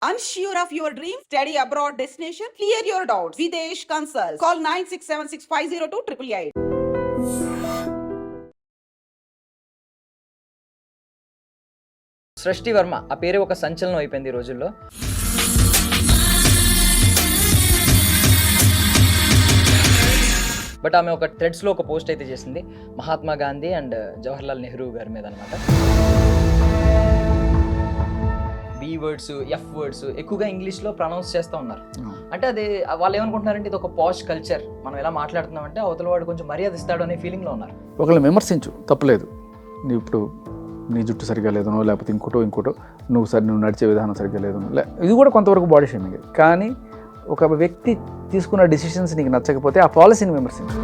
Unsure of your dream? Study abroad destination? Clear your doubts. Videsh Consult. Call 9676502888. సృష్టి వర్మ ఆ పేరే ఒక సంచలనం అయిపోయింది ఈ రోజుల్లో. బట్ ఆమె ఒక థ్రెడ్స్లో ఒక పోస్ట్ అయితే చేసింది మహాత్మా గాంధీ అండ్ జవహర్లాల్ నెహ్రూ గారి మీద అనమాట. బి వర్డ్స్, ఎఫ్ వర్డ్స్ ఎక్కువగా ఇంగ్లీష్లో ప్రొనౌన్స్ చేస్తూ ఉన్నారు. అంటే అది వాళ్ళు ఏమనుకుంటున్నారంటే ఇది ఒక పాష్ కల్చర్, మనం ఎలా మాట్లాడుతున్నామంటే అవతల వాడు కొంచెం మర్యాద ఇస్తాడు అనే ఫీలింగ్లో ఉన్నారు. ఒకళ్ళు విమర్శించు, తప్పలేదు. నీ ఇప్పుడు నీ జుట్టు సరిగ్గా లేదనో లేకపోతే ఇంకోటో నువ్వు నడిచే విధానం సరిగ్గా లేదనో ఇది కూడా కొంతవరకు బాడీ షేమింగ్. కానీ ఒక వ్యక్తి తీసుకున్న డిసిషన్స్ నీకు నచ్చకపోతే ఆ పాలసీని విమర్శించు.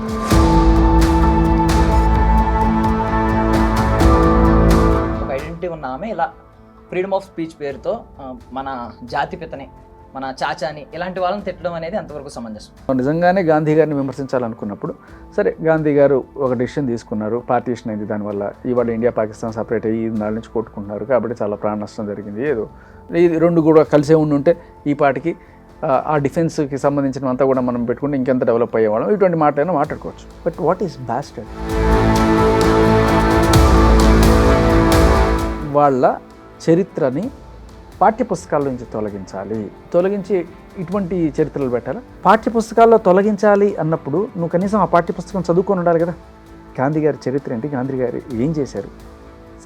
ఒక ఐడెంటిటీ ఉన్న ఆమె ఇలా ఫ్రీడమ్ ఆఫ్ స్పీచ్ పేరుతో మన జాతిపితని, మన చాచాని, ఇలాంటి వాళ్ళని తిట్టడం అనేది అంతవరకు సమంజసం. నిజంగానే గాంధీ గారిని విమర్శించాలనుకున్నప్పుడు సరే, గాంధీ గారు ఒక డిసిషన్ తీసుకున్నారు, పార్టీషన్ అయింది, దానివల్ల ఇవాళ ఇండియా పాకిస్తాన్ సపరేట్ అయ్యి 4 నుంచి కొట్టుకుంటున్నారు కాబట్టి చాలా ప్రాణ నష్టం జరిగింది. ఏదో ఇది రెండు కూడా కలిసే ఉంటే ఈ పార్టీకి ఆ డిఫెన్స్కి సంబంధించినంతా కూడా మనం పెట్టుకుంటే ఇంకెంత డెవలప్ అయ్యేవాళ్ళం, ఇటువంటి మాటలైనా మాట్లాడుకోవచ్చు. But what is bastard? వాళ్ళ చరిత్రని పాఠ్యపుస్తకాల నుంచి తొలగించి ఇటువంటి చరిత్రలు పెట్టాలి. పాఠ్యపుస్తకాల్లో తొలగించాలి అన్నప్పుడు నువ్వు కనీసం ఆ పాఠ్యపుస్తకం చదువుకొని ఉండాలి కదా. గాంధీ గారి చరిత్ర ఏంటి, గాంధీ గారు ఏం చేశారు,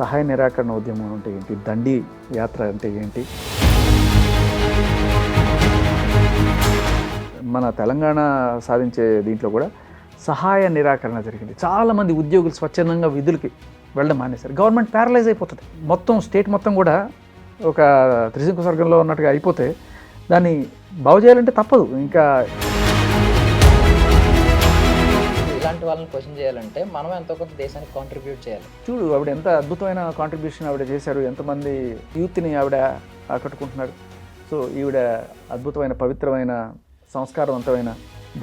సహాయ నిరాకరణ ఉద్యమం అంటే ఏంటి, దండి యాత్ర అంటే ఏంటి. మన తెలంగాణ సాధించే దీంట్లో కూడా సహాయ నిరాకరణ జరిగింది. చాలామంది ఉద్యోగులు స్వచ్ఛందంగా విధులకి వెళ్ళడం మానేశారు. గవర్నమెంట్ ప్యారలైజ్ అయిపోతుంది. మొత్తం స్టేట్ మొత్తం కూడా ఒక త్రిశంకు స్వర్గంలో ఉన్నట్టుగా అయిపోతే దాన్ని బాగు చేయాలంటే తప్పదు. ఇంకా ఇలాంటి వాళ్ళని క్వశ్చన్ చేయాలంటే మనం ఎంతో కొంత దేశానికి కాంట్రిబ్యూట్ చేయాలి. చూడు, ఆవిడ ఎంత అద్భుతమైన కాంట్రిబ్యూషన్ ఆవిడ చేశారు, ఎంతమంది యూత్ని ఆవిడ ఆకట్టుకుంటున్నారు. సో ఈవిడ అద్భుతమైన, పవిత్రమైన, సంస్కారవంతమైన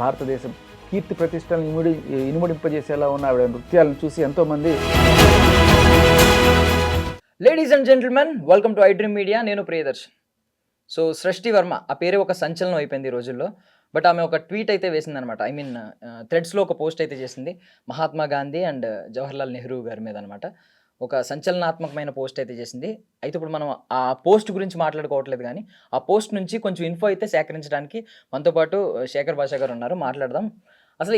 భారతదేశం కీర్తి ప్రతిష్టలను ఇనుమడింపజేసేలా ఉన్న ఆవిడ నృత్యాలను చూసి ఎంతోమంది. Ladies and gentlemen, welcome to I dream media. నేను ప్రియదర్శన్. సో సృష్టి వర్మ ఆ పేరే ఒక సంచలనం అయిపోయింది ఈ రోజుల్లో. బట్ ఆమె ఒక ట్వీట్ అయితే వేసింది అనమాట. థ్రెడ్స్లో ఒక పోస్ట్ అయితే చేసింది మహాత్మా గాంధీ అండ్ జవహర్లాల్ నెహ్రూ గారి మీద అనమాట. ఒక సంచలనాత్మకమైన పోస్ట్ అయితే చేసింది. అయితే ఇప్పుడు మనం ఆ పోస్ట్ గురించి మాట్లాడుకోవట్లేదు, కానీ ఆ పోస్ట్ నుంచి కొంచెం ఇన్ఫో అయితే సేకరించడానికి మనతో పాటు శేఖర్ భాషా గారు ఉన్నారు. మాట్లాడదాం. అసలు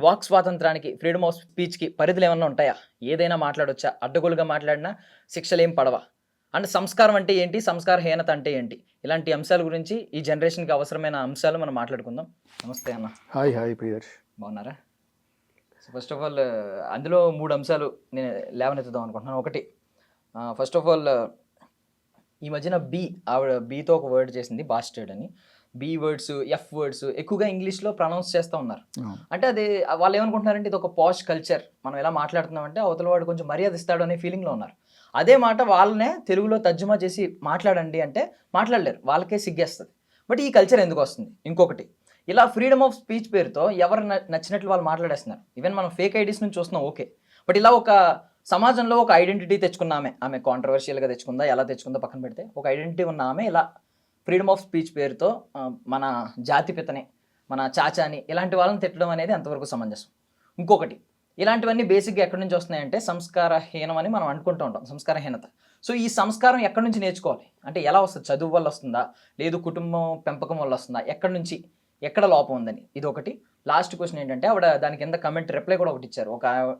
వాక్ స్వాతంత్రానికి, ఫ్రీడమ్ ఆఫ్ స్పీచ్కి పరిధులు ఏమన్నా ఉంటాయా? ఏదైనా మాట్లాడొచ్చా? అడ్డగోలుగా మాట్లాడినా శిక్షలు ఏం పడవా? అంటే సంస్కారం అంటే ఏంటి, సంస్కారహీనత అంటే ఏంటి, ఇలాంటి అంశాల గురించి, ఈ జనరేషన్కి అవసరమైన అంశాలు మనం మాట్లాడుకుందాం. నమస్తే అన్న. హాయ్ ప్రియదర్శ్, బాగున్నారా? సో ఫస్ట్ ఆఫ్ ఆల్ అందులో 3 అంశాలు నేను లేవనెత్తుదాం అనుకుంటున్నాను. ఒకటి, ఫస్ట్ ఆఫ్ ఆల్ ఈ మధ్యన ఆవిడ బీతో ఒక వర్డ్ చేసింది, బాస్టర్డ్ అని. బి వర్డ్స్, ఎఫ్ వర్డ్స్ ఎక్కువగా ఇంగ్లీష్లో ప్రొనౌన్స్ చేస్తూ ఉన్నారు. అంటే అది వాళ్ళు ఏమనుకుంటున్నారంటే ఇది ఒక పాష్ కల్చర్, మనం ఎలా మాట్లాడుతున్నామంటే అవతల వాడు కొంచెం మర్యాద ఇస్తాడు అనే ఫీలింగ్లో ఉన్నారు. అదే మాట వాళ్ళనే తెలుగులో తర్జుమా చేసి మాట్లాడండి అంటే మాట్లాడలేరు, వాళ్ళకే సిగ్గేస్తుంది. బట్ ఈ కల్చర్ ఎందుకు వస్తుంది? ఇంకొకటి, ఇలా ఫ్రీడమ్ ఆఫ్ స్పీచ్ పేరుతో ఎవరు నచ్చినట్లు వాళ్ళు మాట్లాడేస్తున్నారు. ఈవెన్ మనం ఫేక్ ఐడీస్ నుంచి చూస్తున్నాం, ఓకే. బట్ ఇలా ఒక సమాజంలో ఒక ఐడెంటిటీ తెచ్చుకున్న ఆమె కాంట్రవర్షియల్గా తెచ్చుకుందా, ఎలా తెచ్చుకుందో పక్కన పెడితే, ఒక ఐడెంటిటీ ఉన్న ఆమె ఇలా ఫ్రీడమ్ ఆఫ్ స్పీచ్ పేరుతో మన జాతిపితని, మన చాచాని, ఇలాంటి వాళ్ళని తిట్టడం అనేది అంతవరకు సమంజసం. ఇంకొకటి, ఇలాంటివన్నీ బేసిక్గా ఎక్కడి నుంచి వస్తున్నాయంటే సంస్కారహీనం అని మనం అనుకుంటూ ఉంటాం, సంస్కారహీనత. సో ఈ సంస్కారం ఎక్కడి నుంచి నేర్చుకోవాలి అంటే ఎలా వస్తుంది? చదువు వల్ల వస్తుందా, లేదు కుటుంబం పెంపకం వల్ల వస్తుందా, ఎక్కడ లోపం ఉందని. ఇది ఒకటి. లాస్ట్ క్వశ్చన్ ఏంటంటే ఆవిడ దాని కింద కమెంట్ రిప్లై కూడా ఒకటి ఇచ్చారు.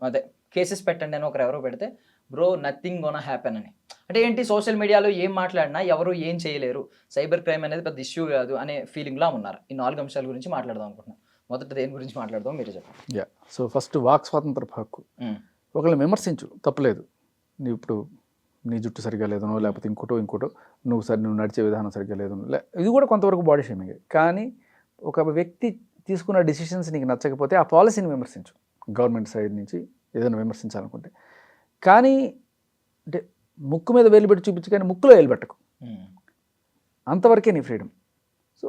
అదే కేసెస్ పెట్టండి అని ఎవరో పెడితే, బ్రో నథింగ్ గోనా హ్యాపెన్ అని. అంటే ఏంటి, సోషల్ మీడియాలో ఏం మాట్లాడినా ఎవరు ఏం చేయలేరు, సైబర్ క్రైమ్ అనేది పెద్ద ఇష్యూ కాదు అనే ఫీలింగ్లో ఉన్నారు. ఈ 4 అంశాల గురించి మాట్లాడదాం అనుకుంటున్నాను. మొదట దేని గురించి మాట్లాడదాం మీరు చెప్పండి. సో ఫస్ట్ వాక్ స్వాతంత్ర హక్కు. ఒకళ్ళు విమర్శించు, తప్పలేదు. ఇప్పుడు నీ జుట్టు సరిగ్గా లేదనో లేకపోతే ఇంకోటో నువ్వు నడిచే విధానం సరిగ్గా లేదనో ఇది కూడా కొంతవరకు బాడీ షేమింగ్. కానీ ఒక వ్యక్తి తీసుకున్న డిసిషన్స్ నీకు నచ్చకపోతే ఆ పాలసీని విమర్శించు. గవర్నమెంట్ సైడ్ నుంచి ఏదైనా విమర్శించాలనుకుంటే, కానీ అంటే ముక్కు మీద వేలు పెట్టి చూపించు, కానీ ముక్కులో వేలు పెట్టకు, అంతవరకే నీ ఫ్రీడమ్. సో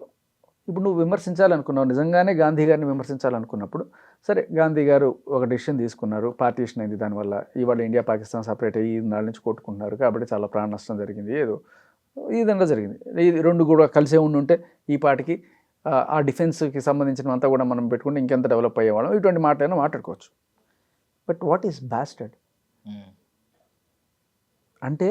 ఇప్పుడు నువ్వు విమర్శించాలనుకున్నావు, నిజంగానే గాంధీ గారిని విమర్శించాలనుకున్నప్పుడు సరే, గాంధీ గారు ఒక డిసిషన్ తీసుకున్నారు, పార్టీషన్ అయింది, దానివల్ల ఇవాళ ఇండియా పాకిస్తాన్ సపరేట్ అయ్యి 4 నుంచి కొట్టుకుంటున్నారు కాబట్టి చాలా ప్రాణ నష్టం జరిగింది. ఏదో ఈ విధంగా జరిగింది. ఇది రెండు కూడా కలిసే ఉండుంటే ఈ పాటికి ఆ డిఫెన్స్కి సంబంధించినంతా కూడా మనం పెట్టుకుంటే ఇంకెంత డెవలప్ అయ్యేవాళ్ళం, ఇటువంటి మాటలైనా మాట్లాడుకోవచ్చు. బట్ వాట్ ఈస్ బ్యాస్టర్డ్ అంటే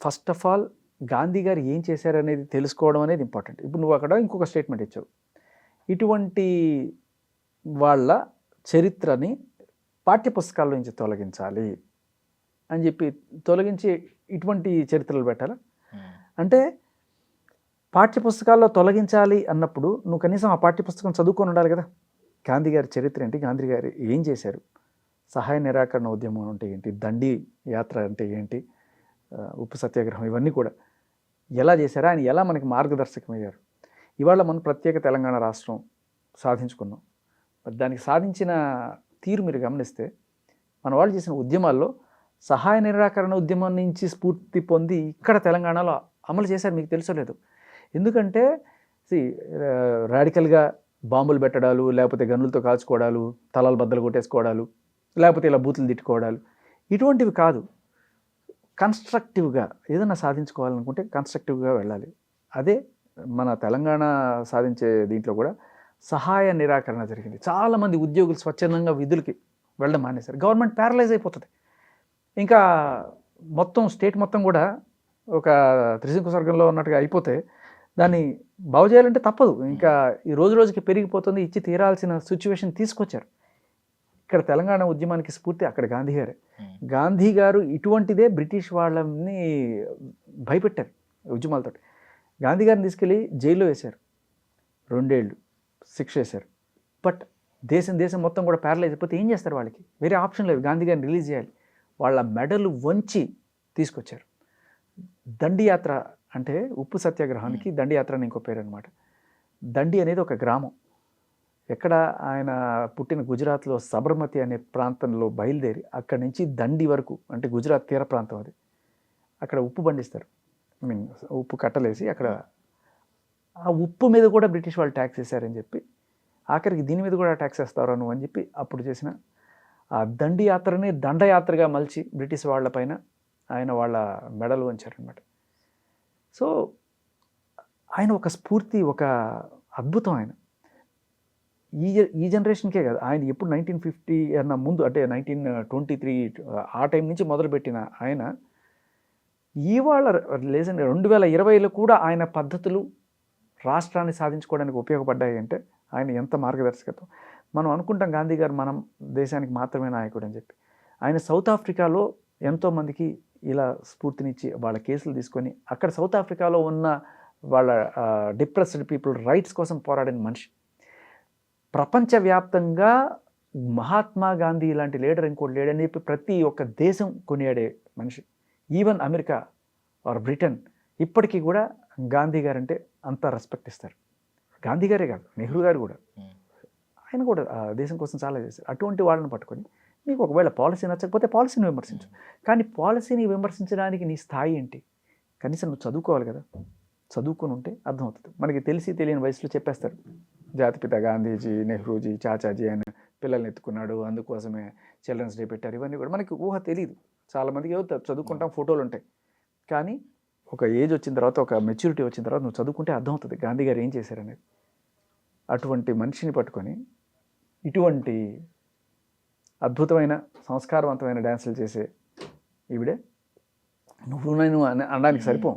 ఫస్ట్ ఆఫ్ ఆల్ గాంధీ గారు ఏం చేశారనేది తెలుసుకోవడం అనేది ఇంపార్టెంట్. ఇప్పుడు నువ్వు అక్కడ ఇంకొక స్టేట్మెంట్ ఇచ్చావు, ఇటువంటి వాళ్ళ చరిత్రని పాఠ్యపుస్తకాల నుంచి తొలగించాలి అని చెప్పి తొలగించి ఇటువంటి చరిత్రలు పెట్టాలా? అంటే పాఠ్యపుస్తకాల్లో తొలగించాలి అన్నప్పుడు నువ్వు కనీసం ఆ పాఠ్యపుస్తకం చదువుకొని ఉండాలి కదా. గాంధీ గారి చరిత్ర ఏంటి, గాంధీ గారు ఏం చేశారు, సహాయ నిరాకరణ ఉద్యమం అంటే ఏంటి, దండి యాత్ర అంటే ఏంటి, ఉప్పు సత్యాగ్రహం, ఇవన్నీ కూడా ఎలా చేశారా, ఆయన ఎలా మనకి మార్గదర్శకమయ్యారు. ఇవాళ మనం ప్రత్యేక తెలంగాణ రాష్ట్రం సాధించుకున్నాం. మరి దానికి సాధించిన తీరు మీరు గమనిస్తే మన వాళ్ళు చేసిన ఉద్యమాల్లో సహాయ నిరాకరణ ఉద్యమం నుంచి స్ఫూర్తి పొంది ఇక్కడ తెలంగాణలో అమలు చేశారు. మీకు తెలుసో లేదు. ఎందుకంటే రాడికల్గా బాంబులు పెట్టడాలు, లేకపోతే గన్నులతో కాల్చుకోవడాలు, తలాలు బద్దలు కొట్టేసుకోవడాలు, లేకపోతే ఇలా బూతులు తిట్టుకోవడాలు, ఇటువంటివి కాదు. కన్స్ట్రక్టివ్గా ఏదైనా సాధించుకోవాలనుకుంటే కన్స్ట్రక్టివ్గా వెళ్ళాలి. అదే మన తెలంగాణ సాధించే దీంట్లో కూడా సహాయ నిరాకరణ జరిగింది. చాలామంది ఉద్యోగులు స్వచ్ఛందంగా విధులకి వెళ్ళడం మానేశారు. గవర్నమెంట్ ప్యారలైజ్ అయిపోతుంది. ఇంకా మొత్తం స్టేట్ మొత్తం కూడా ఒక త్రిశంకు స్వర్గంలో ఉన్నట్టుగా అయిపోతే దాన్ని బాగు చేయాలంటే తప్పదు. ఇంకా ఈ రోజు రోజుకి పెరిగిపోతుంది, ఇచ్చి తీరాల్సిన సిచ్యువేషన్ తీసుకొచ్చారు. ఇక్కడ తెలంగాణ ఉద్యమానికి స్ఫూర్తి అక్కడ గాంధీ గారే. గాంధీ గారు ఇటువంటిదే బ్రిటిష్ వాళ్ళని భయపెట్టారు ఉద్యమాలతో. గాంధీ గారిని తీసుకెళ్ళి జైల్లో వేశారు, 2 ఏళ్ళు శిక్ష వేశారు. బట్ దేశం మొత్తం కూడా ప్యారలైజ్ అయిపోతే ఏం చేస్తారు? వాళ్ళకి వేరే ఆప్షన్ లేదు, గాంధీ గారిని రిలీజ్ చేయాలి. వాళ్ళ మెడలు వంచి తీసుకొచ్చారు. దండి యాత్ర అంటే ఉప్పు సత్యాగ్రహానికి దండి యాత్ర అని ఇంకో పేరు అనమాట. దండి అనేది ఒక గ్రామం. ఎక్కడ ఆయన పుట్టిన గుజరాత్లో సబర్మతి అనే ప్రాంతంలో బయలుదేరి అక్కడి నుంచి దండి వరకు, అంటే గుజరాత్ తీర ప్రాంతం అది, అక్కడ ఉప్పు పండిస్తారు. ఉప్పు కట్టలేసి అక్కడ ఆ ఉప్పు మీద కూడా బ్రిటిష్ వాళ్ళు ట్యాక్స్ వేశారని చెప్పి, ఆఖరికి దీని మీద కూడా ట్యాక్స్ వేస్తారా నువ్వు అని చెప్పి అప్పుడు చేసిన ఆ దండి యాత్రని దండయాత్రగా మలిచి బ్రిటిష్ వాళ్ళపైన ఆయన వాళ్ళ మెడలు వంచారనమాట. సో ఆయన ఒక స్ఫూర్తి, ఒక అద్భుతం. ఆయన ఈ జనరేషన్కే కాదు, ఆయన ఎప్పుడు 1950 అన్న ముందు, అంటే 1923 ఆ టైం నుంచి మొదలుపెట్టిన ఆయన ఇవాళ లేదండి 2020లో కూడా ఆయన పద్ధతులు రాష్ట్రాన్ని సాధించుకోవడానికి ఉపయోగపడ్డాయి. అంటే ఆయన ఎంత మార్గదర్శకత్వం. మనం అనుకుంటాం గాంధీ గారు మనం దేశానికి మాత్రమే నాయకుడు అని చెప్పి. ఆయన సౌత్ ఆఫ్రికాలో ఎంతోమందికి ఇలా స్ఫూర్తినిచ్చి వాళ్ళ కేసులు తీసుకొని అక్కడ సౌత్ ఆఫ్రికాలో ఉన్న వాళ్ళ డిప్రెస్డ్ పీపుల్ రైట్స్ కోసం పోరాడిన మనిషి. ప్రపంచవ్యాప్తంగా మహాత్మా గాంధీ లాంటి లీడర్ ఇంకోటి లేడని చెప్పి ప్రతి ఒక్క దేశం కొనియాడే మనిషి. ఈవెన్ అమెరికా ఆర్ బ్రిటన్ ఇప్పటికీ కూడా గాంధీ గారు అంటే అంత రెస్పెక్ట్ ఇస్తారు. గాంధీ గారే కాదు, నెహ్రూ గారు కూడా, ఆయన కూడా దేశం కోసం చాలా చేశారు. అటువంటి వాళ్ళని పట్టుకొని నీకు ఒకవేళ పాలసీ నచ్చకపోతే పాలసీని విమర్శించు, కానీ పాలసీని విమర్శించడానికి నీ స్థాయి ఏంటి? కనీసం నువ్వు చదువుకోవాలి కదా. చదువుకొని ఉంటే అర్థమవుతుంది. మనకి తెలిసి తెలియని వయసులో చెప్పేస్తారు, జాతిపిత గాంధీజీ, నెహ్రూజీ, చాచాజీ ఆయన పిల్లల్ని ఎత్తుకున్నాడు, అందుకోసమే చిల్డ్రన్స్ డే పెట్టారు. ఇవన్నీ కూడా మనకి ఊహ తెలియదు. చాలామందికి చదువుకుంటాం, ఫోటోలు ఉంటాయి. కానీ ఒక ఏజ్ వచ్చిన తర్వాత, ఒక మెచ్యూరిటీ వచ్చిన తర్వాత నువ్వు చదువుకుంటే అర్థమవుతుంది గాంధీ గారు ఏం చేశారనేది. అటువంటి మనిషిని పట్టుకొని ఇటువంటి అద్భుతమైన సంస్కారవంతమైన డ్యాన్సులు చేసే ఈవిడే నువ్వు నేను అనడానికి సరిపోం.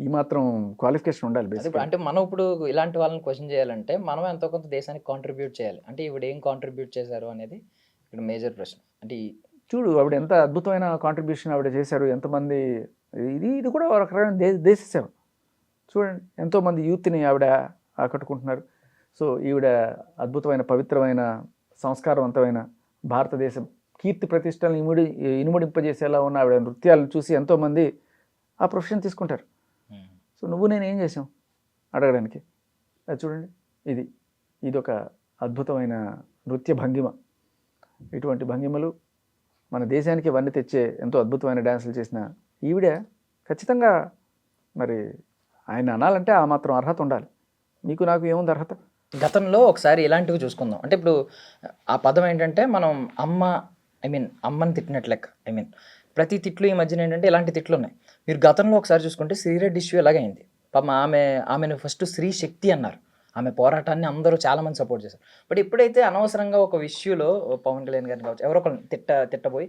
ఈ మాత్రం క్వాలిఫికేషన్ ఉండాలి బేసిక్. అంటే మనం ఇప్పుడు ఇలాంటి వాళ్ళని క్వశ్చన్ చేయాలంటే మనం ఎంతో కొంత దేశానికి కాంట్రిబ్యూట్ చేయాలి. అంటే ఈవిడ ఏం కాంట్రిబ్యూట్ చేశారు అనేది ఇక్కడ మేజర్ ప్రశ్న. అంటే చూడు ఆవిడ ఎంత అద్భుతమైన కాంట్రిబ్యూషన్ ఆవిడ చేశారు. ఎంతమంది, ఇది కూడా ఒక రకమైన దేశ సేవ. చూడండి, ఎంతోమంది యూత్ని ఆవిడ ఆకట్టుకుంటున్నారు. సో ఈవిడ అద్భుతమైన, పవిత్రమైన, సంస్కారవంతమైన భారతదేశం కీర్తి ప్రతిష్టలను ఇనుమడింపజేసేలా ఉన్న ఆవిడ నృత్యాలను చూసి ఎంతోమంది ఆ ప్రొఫెషన్ తీసుకుంటారు. సో నువ్వు నేను ఏం చేసాం అడగడానికి? అది చూడండి, ఇది ఒక అద్భుతమైన నృత్య భంగిమ. ఇటువంటి భంగిమలు మన దేశానికి వన్నీ తెచ్చే ఎంతో అద్భుతమైన డ్యాన్సులు చేసిన ఈవిడే ఖచ్చితంగా మరి ఆయన అనాలంటే ఆ మాత్రం అర్హత ఉండాలి. నీకు నాకు ఏముంది అర్హత? గతంలో ఒకసారి ఇలాంటివి చూసుకుందాం. అంటే ఇప్పుడు ఆ పదం ఏంటంటే మనం అమ్మని తిట్టినట్లు లెక్క. ప్రతి తిట్లు ఈ మధ్యన ఏంటంటే ఇలాంటి తిట్లు ఉన్నాయి. మీరు గతంలో ఒకసారి చూసుకుంటే శ్రీరెడ్డి ఇష్యూ ఎలాగ అయింది. పాపం ఆమెను ఫస్ట్ స్త్రీ శక్తి అన్నారు. ఆమె పోరాటాన్ని అందరూ చాలామంది సపోర్ట్ చేశారు. బట్ ఎప్పుడైతే అనవసరంగా ఒక ఇష్యూలో పవన్ కళ్యాణ్ గారిని కావచ్చు ఎవరో ఒకరిని తిట్టబోయి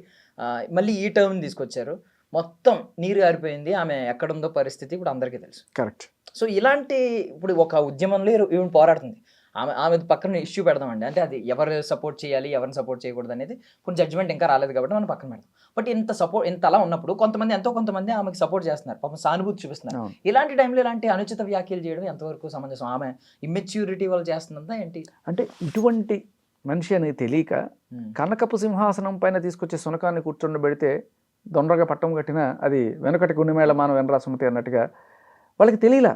మళ్ళీ ఈ టర్మ్ని తీసుకొచ్చారు, మొత్తం నీరు గారిపోయింది. ఆమె ఎక్కడుందో పరిస్థితి ఇప్పుడు అందరికీ తెలుసు. కరెక్ట్. సో ఇలాంటి ఇప్పుడు ఒక ఉద్యమంలో ఈవిడ పోరాడుతుంది. ఆమె పక్కన ఇష్యూ పెడదామండి. అంటే అది ఎవరు సపోర్ట్ చేయాలి, ఎవరిని సపోర్ట్ చేయకూడదు అనేది కొన్ని జడ్జ్మెంట్ ఇంకా రాలేదు కాబట్టి మనం పక్కన పెడతాం. బట్ ఇంత అలా ఉన్నప్పుడు కొంతమంది ఆమెకి సపోర్ట్ చేస్తున్నారు, పాపం సానుభూతి చూపిస్తున్నారు. ఇలాంటి టైంలో ఇలాంటి అనుచిత వ్యాఖ్యలు చేయడం ఎంతవరకు సమంజసం? ఆమె ఇమ్మెచ్యూరిటీ వల్ల చేస్తుందంతా ఏంటి అంటే ఇటువంటి మనిషి అనేది తెలియక కనకపు సింహాసనం పైన తీసుకొచ్చే సునకాన్ని కూర్చుండబెడితే దొండగా పట్టం కట్టినా అది వెనకటి గుండెమేళ మానవ వెనరా సుమతి అన్నట్టుగా వాళ్ళకి తెలియలా.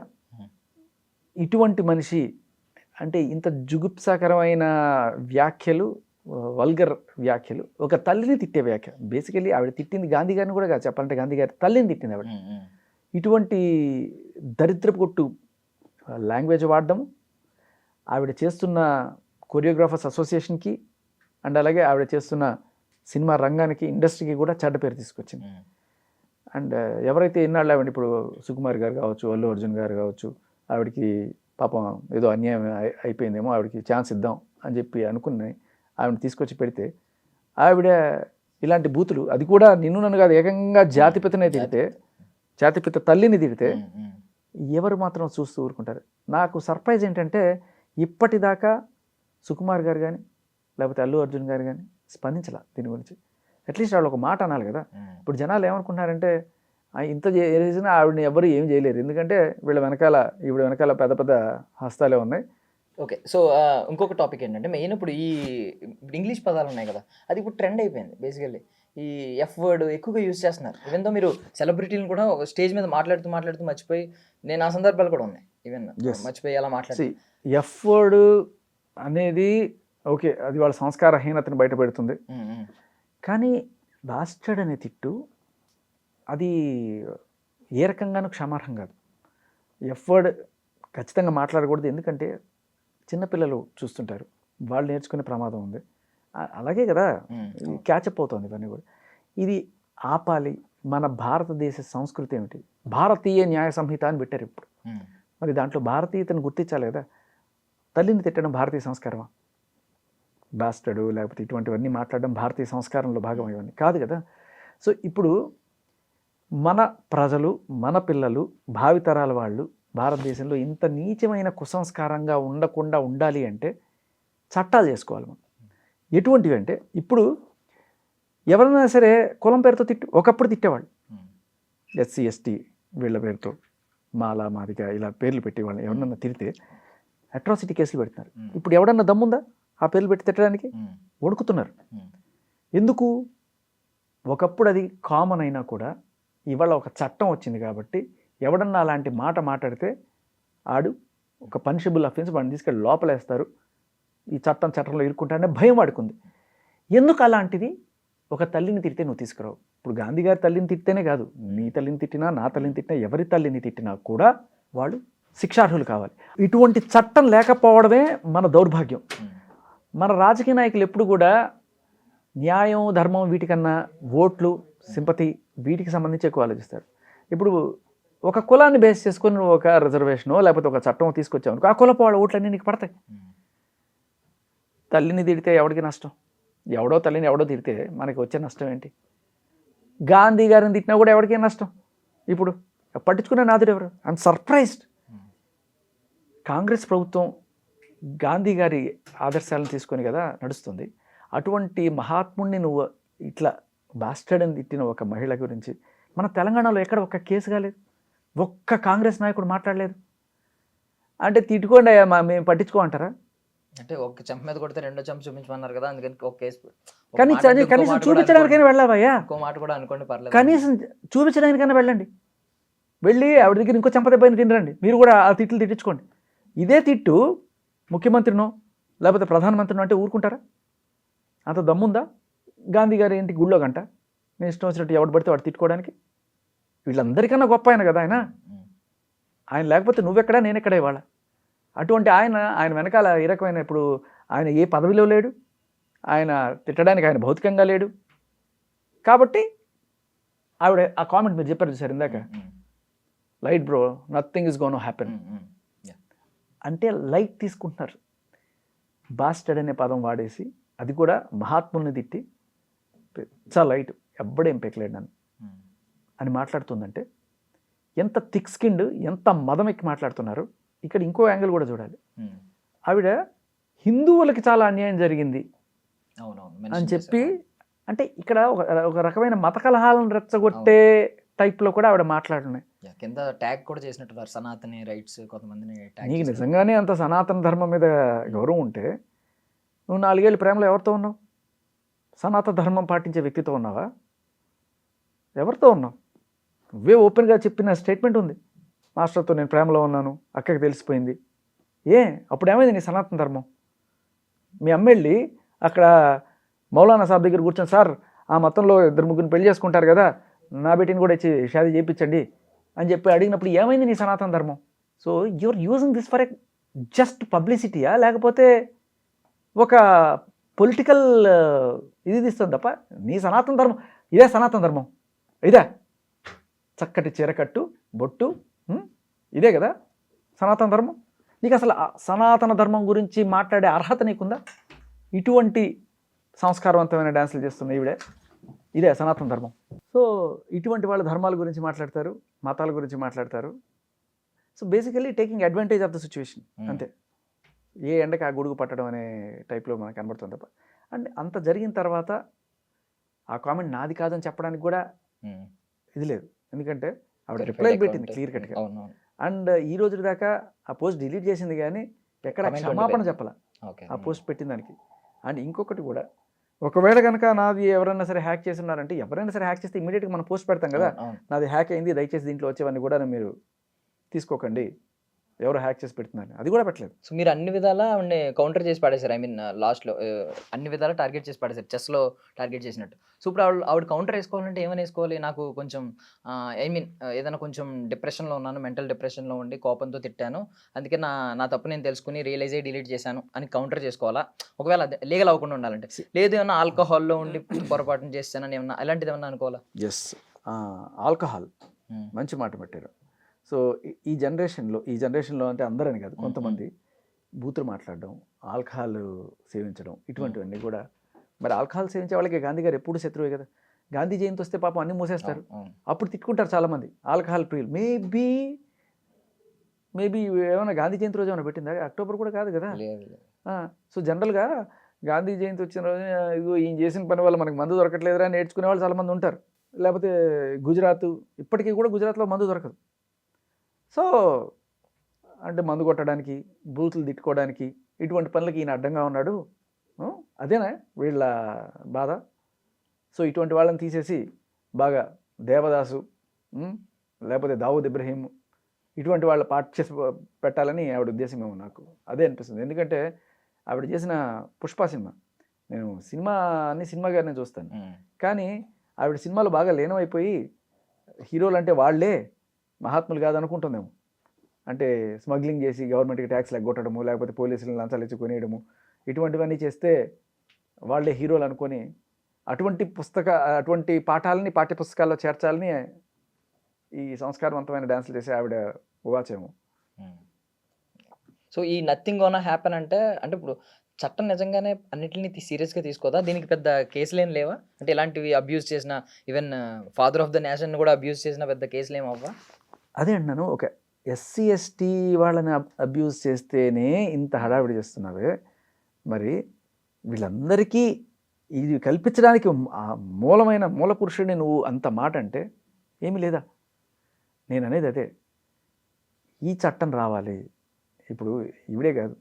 ఇటువంటి మనిషి అంటే ఇంత జుగుప్సాకరమైన వ్యాఖ్యలు, వల్గర్ వ్యాఖ్యలు, ఒక తల్లిని తిట్టే వ్యాఖ్య. బేసికలీ ఆవిడ తిట్టింది గాంధీ గారిని కూడా కాదు, చెప్పాలంటే గాంధీ గారి తల్లిని తిట్టింది ఆవిడ. ఇటువంటి దరిద్రపు కొట్టు లాంగ్వేజ్ వాడడము, ఆవిడ చేస్తున్న కొరియోగ్రాఫర్స్ అసోసియేషన్కి అండ్ అలాగే ఆవిడ చేస్తున్న సినిమా రంగానికి, ఇండస్ట్రీకి కూడా చెడ్డ పేరు తీసుకొచ్చింది. అండ్ ఎవరైతే ఎన్నాళ్ళు ఆవిడ ఇప్పుడు సుకుమార్ గారు కావచ్చు, అల్లు అర్జున్ గారు కావచ్చు, ఆవిడకి పాపం ఏదో అన్యాయం అయిపోయిందేమో, ఆవిడకి ఛాన్స్ ఇద్దాం అని చెప్పి అనుకుని ఆవిడని తీసుకొచ్చి పెడితే ఆవిడ ఇలాంటి బూతులు, అది కూడా నిన్ను నన్ను కాదు ఏకంగా జాతిపితనే తిడితే, జాతిపిత తల్లిని తిడితే ఎవరు మాత్రం చూస్తూ ఊరుకుంటారు? నాకు సర్ప్రైజ్ ఏంటంటే ఇప్పటిదాకా సుకుమార్ గారు కానీ లేకపోతే అల్లు అర్జున్ గారు కానీ స్పందించాల దీని గురించి. అట్లీస్ట్ వాళ్ళు ఒక మాట అనాలి కదా. ఇప్పుడు జనాలు ఏమనుకుంటున్నారంటే ఇంత చేసినా ఆవిడని ఎవరు ఏం చేయలేరు, ఎందుకంటే ఈవిడ వెనకాల పెద్ద పెద్ద హస్తాలే ఉన్నాయి. ఓకే. సో ఇంకొక టాపిక్ ఏంటంటే మెయిన్ ఇప్పుడు ఇంగ్లీష్ పదాలు ఉన్నాయి కదా, అది ఇప్పుడు ట్రెండ్ అయిపోయింది. బేసికల్లీ ఈ ఎఫ్ వర్డ్ ఎక్కువగా యూజ్ చేస్తున్నారు. ఈవెన్ దో మీరు సెలబ్రిటీలను కూడా స్టేజ్ మీద మాట్లాడుతూ మర్చిపోయి, నేను ఆ సందర్భాలు కూడా ఉన్నాయి, ఈవెన్ మర్చిపోయి అలా మాట్లాడి. ఎఫ్ వర్డ్ అనేది ఓకే, అది వాళ్ళ సంస్కారహీనతను బయట పెడుతుంది. కానీ బాస్టర్డ్ అనే తిట్టు అది ఏ రకంగానూ క్షమార్హం కాదు. ఎఫ్ వర్డ్ ఖచ్చితంగా మాట్లాడకూడదు, ఎందుకంటే చిన్నపిల్లలు చూస్తుంటారు, వాళ్ళు నేర్చుకునే ప్రమాదం ఉంది. అలాగే కదా క్యాచప్ అవుతుంది ఇవన్నీ కూడా. ఇది ఆపాలి. మన భారతదేశ సంస్కృతి ఏమిటి? భారతీయ న్యాయ సంహిత అని పెట్టారు ఇప్పుడు. మరి దాంట్లో భారతీయతను గుర్తించాలి కదా. తల్లిని తిట్టడం భారతీయ సంస్కారమా? బాస్టర్డు లేకపోతే ఇటువంటివన్నీ మాట్లాడడం భారతీయ సంస్కారంలో భాగం ఇవన్నీ కాదు కదా. సో ఇప్పుడు మన ప్రజలు, మన పిల్లలు, భావితరాల వాళ్ళు భారతదేశంలో ఇంత నీచమైన కుసంస్కారంగా ఉండకుండా ఉండాలి అంటే చట్టాలు చేసుకోవాలి మనం. ఎటువంటివి అంటే ఇప్పుడు ఎవరైనా సరే కులం పేరుతో ఒకప్పుడు తిట్టేవాళ్ళు, ఎస్సీ ఎస్టీ వీళ్ళ పేరుతో మాలా మాదిగా ఇలా పేర్లు పెట్టేవాళ్ళు. ఎవరన్నా తిరిగితే అట్రాసిటీ కేసులు పెడుతున్నారు. ఇప్పుడు ఎవడన్నా దమ్ముందా ఆ పేర్లు పెట్టి తిట్టడానికి? వణుకుతున్నారు. ఎందుకు? ఒకప్పుడు అది కామన్ అయినా కూడా ఇవాళ ఒక చట్టం వచ్చింది కాబట్టి ఎవడన్నా అలాంటి మాట మాట్లాడితే ఆడు ఒక పనిషబుల్ అఫెన్స్, వాడిని తీసుకెళ్ళి లోపలేస్తారు, ఈ చట్టంలో ఇరుక్కుంటానే భయం వాడుకుంది. ఎందుకు అలాంటిది? ఒక తల్లిని తిట్టితే నువ్వు తీసుకురావు. ఇప్పుడు గాంధీ గారి తల్లిని తిట్టితేనే కాదు, నీ తల్లిని తిట్టినా, నా తల్లిని తిట్టినా, ఎవరి తల్లిని తిట్టినా కూడా వాళ్ళు శిక్షార్హులు కావాలి. ఇటువంటి చట్టం లేకపోవడమే మన దౌర్భాగ్యం. మన రాజకీయ నాయకులు ఎప్పుడు కూడా న్యాయం, ధర్మం వీటికన్నా ఓట్లు, సింపతి వీటికి సంబంధించి ఎక్కువ ఆలోచిస్తారు. ఇప్పుడు ఒక కులాన్ని బేస్ చేసుకొని నువ్వు ఒక రిజర్వేషనో లేకపోతే ఒక చట్టం తీసుకొచ్చావు, ఆ కులపు వాళ్ళ ఓట్లన్నీ నీకు పడతాయి. తల్లిని తిడితే ఎవడికి నష్టం? ఎవడో తల్లిని ఎవడో తిడితే మనకి వచ్చే నష్టం ఏంటి? గాంధీ గారిని తిట్టినా కూడా ఎవరికీ నష్టం. ఇప్పుడు పట్టించుకునే నాదుడు ఎవరు? I'm surprised. కాంగ్రెస్ ప్రభుత్వం గాంధీ గారి ఆదర్శాలను తీసుకొని కదా నడుస్తుంది. అటువంటి మహాత్ముడిని నువ్వు ఇట్లా బాస్టర్డ్ అని తిట్టిన ఒక మహిళ గురించి మన తెలంగాణలో ఎక్కడ ఒక్క కేసు కాలేదు, ఒక్క కాంగ్రెస్ నాయకుడు మాట్లాడలేదు. అంటే తిట్టుకోండి మేము పట్టించుకోమంటారా? అంటే ఒక చెంప మీద కొడితే రెండో చెంప చూపించమన్నారు కదా, అందుకని ఒక కేసు. కనీసం చూపించడానికైనా వెళ్ళావయ్యా, ఇంకో మాట కూడా అనుకోండి పర్లేదు, కనీసం చూపించడానికైనా వెళ్ళండి. వెళ్ళి ఆవిడ దగ్గర ఇంకో చెంప దెబ్బని తినరండి, మీరు కూడా ఆ తిట్లు తిట్టించుకోండి. ఇదే తిట్టు ముఖ్యమంత్రినో లేకపోతే ప్రధానమంత్రినో అంటే ఊరుకుంటారా? అంత దమ్ముందా? గాంధీ గారి ఇంటి గుళ్ళో గంట నేను ఇష్టం వచ్చినట్టు ఎవడు పడితే వాడు తిట్టుకోవడానికి? వీళ్ళందరికన్నా గొప్ప ఆయన కదా ఆయన. ఆయన లేకపోతే నువ్వెక్కడా నేనెక్కడా ఇవాళ. అటువంటి ఆయన వెనకాల ఏ రకమైన, ఇప్పుడు ఆయన ఏ పదవిలో లేడు, ఆయన తిట్టడానికి ఆయన భౌతికంగా లేడు. కాబట్టి ఆవిడ ఆ కామెంట్ మీరు చెప్పారు సార్ ఇందాక, light bro, nothing is gone happen అంటే లైట్ తీసుకుంటున్నారు. బాస్టర్డ్ అనే పదం వాడేసి, అది కూడా మహాత్ముల్ని తిట్టి చాలా లైట్, ఎవ్వడేం పెకలేడు నన్ను అని మాట్లాడుతుందంటే ఎంత థిక్ స్కిన్డ్, ఎంత మదం ఎక్కి మాట్లాడుతున్నారు. ఇక్కడ ఇంకో యాంగిల్ కూడా చూడాలి. ఆవిడ హిందువులకి చాలా అన్యాయం జరిగింది అని చెప్పి, అంటే ఇక్కడ ఒక రకమైన మత కలహాలను రెచ్చగొట్టే టైప్లో కూడా ఆవిడ మాట్లాడున్నాయి. కింద ట్యాగ్ కూడా చేసినట్టున్నారు, సనాతని రైట్స్ కొంతమందిని. నీకు నిజంగానే అంత సనాతన ధర్మం మీద గౌరవం ఉంటే నువ్వు 4 ఏళ్ళు ప్రేమలో ఎవరితో ఉన్నావు? సనాతన ధర్మం పాటించే వ్యక్తితో ఉన్నావా? ఎవరితో ఉన్నావు? నువ్వే ఓపెన్గా చెప్పిన స్టేట్మెంట్ ఉంది, మాస్టర్తో నేను ప్రేమలో ఉన్నాను, అక్కకి తెలిసిపోయింది. అప్పుడు ఏమైంది నీ సనాతన ధర్మం? మీ అమ్మెళ్ళి అక్కడ మౌలానా సాబ్ దగ్గర కూర్చొని, సార్ ఆ మతంలో 2-3 పెళ్లి చేసుకుంటారు కదా, నా బేటీని కూడా ఇచ్చి షాదీ చేయించండి అని చెప్పి అడిగినప్పుడు ఏమైంది నీ సనాతన ధర్మం? So you're using this for a just పబ్లిసిటీయా, లేకపోతే ఒక పొలిటికల్ ఇది తీస్తుంది తప్ప నీ సనాతన ధర్మం ఇదే సనాతన ధర్మం, ఇదే చక్కటి చీరకట్టు బొట్టు, ఇదే కదా సనాతన ధర్మం. నీకు అసలు సనాతన ధర్మం గురించి మాట్లాడే అర్హత నీకుందా? ఇటువంటి సంస్కారవంతమైన డ్యాన్సులు చేస్తున్న ఈవిడే, ఇదే సనాతన ధర్మం. సో ఇటువంటి వాళ్ళ ధర్మాల గురించి మాట్లాడతారు, మతాల గురించి మాట్లాడతారు. So basically taking advantage of the situation, అంతే. ఏ ఎండకి ఆ గొడుగు పట్టడం అనే టైప్లో మనకు కనబడుతుంది తప్ప. అండ్ అంత జరిగిన తర్వాత ఆ కామెంట్ నాది కాదని చెప్పడానికి కూడా ఇది లేదు, ఎందుకంటే ఆవిడ రిప్లై పెట్టింది క్లియర్ కట్గా. అండ్ ఈ రోజు దాకా ఆ పోస్ట్ డిలీట్ చేసింది, కానీ ఎక్కడ క్షమాపణ చెప్పాల ఆ పోస్ట్ పెట్టిన దానికి. అండ్ ఇంకొకటి కూడా, ఒకవేళ కనుక నాది ఎవరైనా సరే హ్యాక్ చేసి ఉన్నారంటే, ఎవరైనా సరే హ్యాక్ చేస్తే ఇమీడియట్గా మనం పోస్ట్ పెడతాం కదా, నాది హ్యాక్ అయింది, దయచేసి దీంట్లో వచ్చేవన్నీ కూడా మీరు తీసుకోకండి, ఎవరు హ్యాక్ చేసి పెడుతున్నారు, అది కూడా పెట్టలేదు. సో మీరు అన్ని విధాలా ఆవిడని కౌంటర్ చేసి పడేశారు, ఐ మీన్ లాస్ట్లో అన్ని విధాలా టార్గెట్ చేసి పడేశారు, చెస్లో టార్గెట్ చేసినట్టు. సో ఇప్పుడు ఆవిడ కౌంటర్ వేసుకోవాలంటే ఏమైనా వేసుకోవాలి? నాకు కొంచెం ఐ మీన్ ఏదైనా కొంచెం డిప్రెషన్లో ఉన్నాను, మెంటల్ డిప్రెషన్లో ఉండి కోపంతో తిట్టాను, అందుకే నా తప్పు నేను తెలుసుకుని రియలైజ్ అయ్యి డిలీట్ చేశాను అని కౌంటర్ చేసుకోవాలా? ఒకవేళ లీగల్ అవ్వకుండా ఉండాలంటే, లేదు ఏమన్నా ఆల్కహాల్లో ఉండి పొరపాటున చేస్తానని ఏమన్నా అలాంటిది ఏమన్నా అనుకోవాలా? ఎస్, ఆల్కహాల్ మంచి మాట పెట్టారు. సో ఈ జనరేషన్లో అంటే అందరని కాదు, కొంతమంది బూతులు మాట్లాడడం, ఆల్కహాల్ సేవించడం, ఇటువంటివన్నీ కూడా. మరి ఆల్కహాల్ సేవించే వాళ్ళకి గాంధీ గారు ఎప్పుడు శత్రువే కదా. గాంధీ జయంతి వస్తే పాపం అన్నీ మూసేస్తారు, అప్పుడు తిట్టుకుంటారు చాలామంది ఆల్కహాల్ ప్రియులు. మేబీ ఏమైనా గాంధీ జయంతి రోజు ఏమైనా పెట్టిందా? అక్టోబర్ కూడా కాదు కదా. సో జనరల్గా గాంధీ జయంతి వచ్చిన రోజు ఇదిగో ఈయన చేసిన పని వల్ల మనకి మందు దొరకట్లేదురా నేర్చుకునే వాళ్ళు చాలామంది ఉంటారు. లేకపోతే గుజరాత్, ఇప్పటికీ కూడా గుజరాత్లో మందు దొరకదు. సో అంటే మందు కొట్టడానికి, బూతులు తిట్టుకోవడానికి, ఇటువంటి పనులకి ఈయన అడ్డంగా ఉన్నాడు, అదేనా వీళ్ళ బాధ? సో ఇటువంటి వాళ్ళని తీసేసి బాగా దేవదాసు, లేకపోతే దావూద్ ఇబ్రహీం, ఇటువంటి వాళ్ళ పార్ట్ చేసి పెట్టాలని ఆవిడ ఉద్దేశం ఏమో, నాకు అదే అనిపిస్తుంది. ఎందుకంటే ఆవిడ చేసిన పుష్ప సినిమా, నేను సినిమా గారినే చూస్తాను, కానీ ఆవిడ సినిమాలు బాగా లీనమైపోయి హీరోలు అంటే వాళ్ళే మహాత్ములు కాదనుకుంటుందేమో. అంటే స్మగ్లింగ్ చేసి గవర్నమెంట్కి ట్యాక్స్ ఎగ్గొట్టడము, లేకపోతే పోలీసులను లంచాలు ఇచ్చి కొనేయడము, ఇటువంటివన్నీ చేస్తే వాళ్ళే హీరోలు అనుకొని అటువంటి పాఠాలని పాఠ్యపుస్తకాల్లో చేర్చాలని ఈ సంస్కారవంతమైన డ్యాన్సులు చేసి ఆవిడ ఉవాచేమో. సో ఈ నథింగ్ గోనా హ్యాపెన్ అంటే ఇప్పుడు చట్టం నిజంగానే అన్నింటినీ సీరియస్గా తీసుకోదా? దీనికి పెద్ద కేసులు ఏం లేవా? అంటే ఇలాంటివి అబ్యూస్ చేసిన, even father of the nation కూడా అబ్యూస్ చేసిన పెద్ద కేసులు ఏం అవ్వా? అదే అంటున్నాను, ఒక ఎస్సీ ఎస్టీ వాళ్ళని అబ్యూస్ చేస్తేనే ఇంత హడావిడి చేస్తున్నావే, మరి వీళ్ళందరికీ ఇది కల్పించడానికి మూల పురుషుడిని నువ్వు అంత మాట అంటే ఏమీ లేదా? నేను అనేది అదే, ఈ చట్టం రావాలి. ఇప్పుడు ఇవిడే కాదు,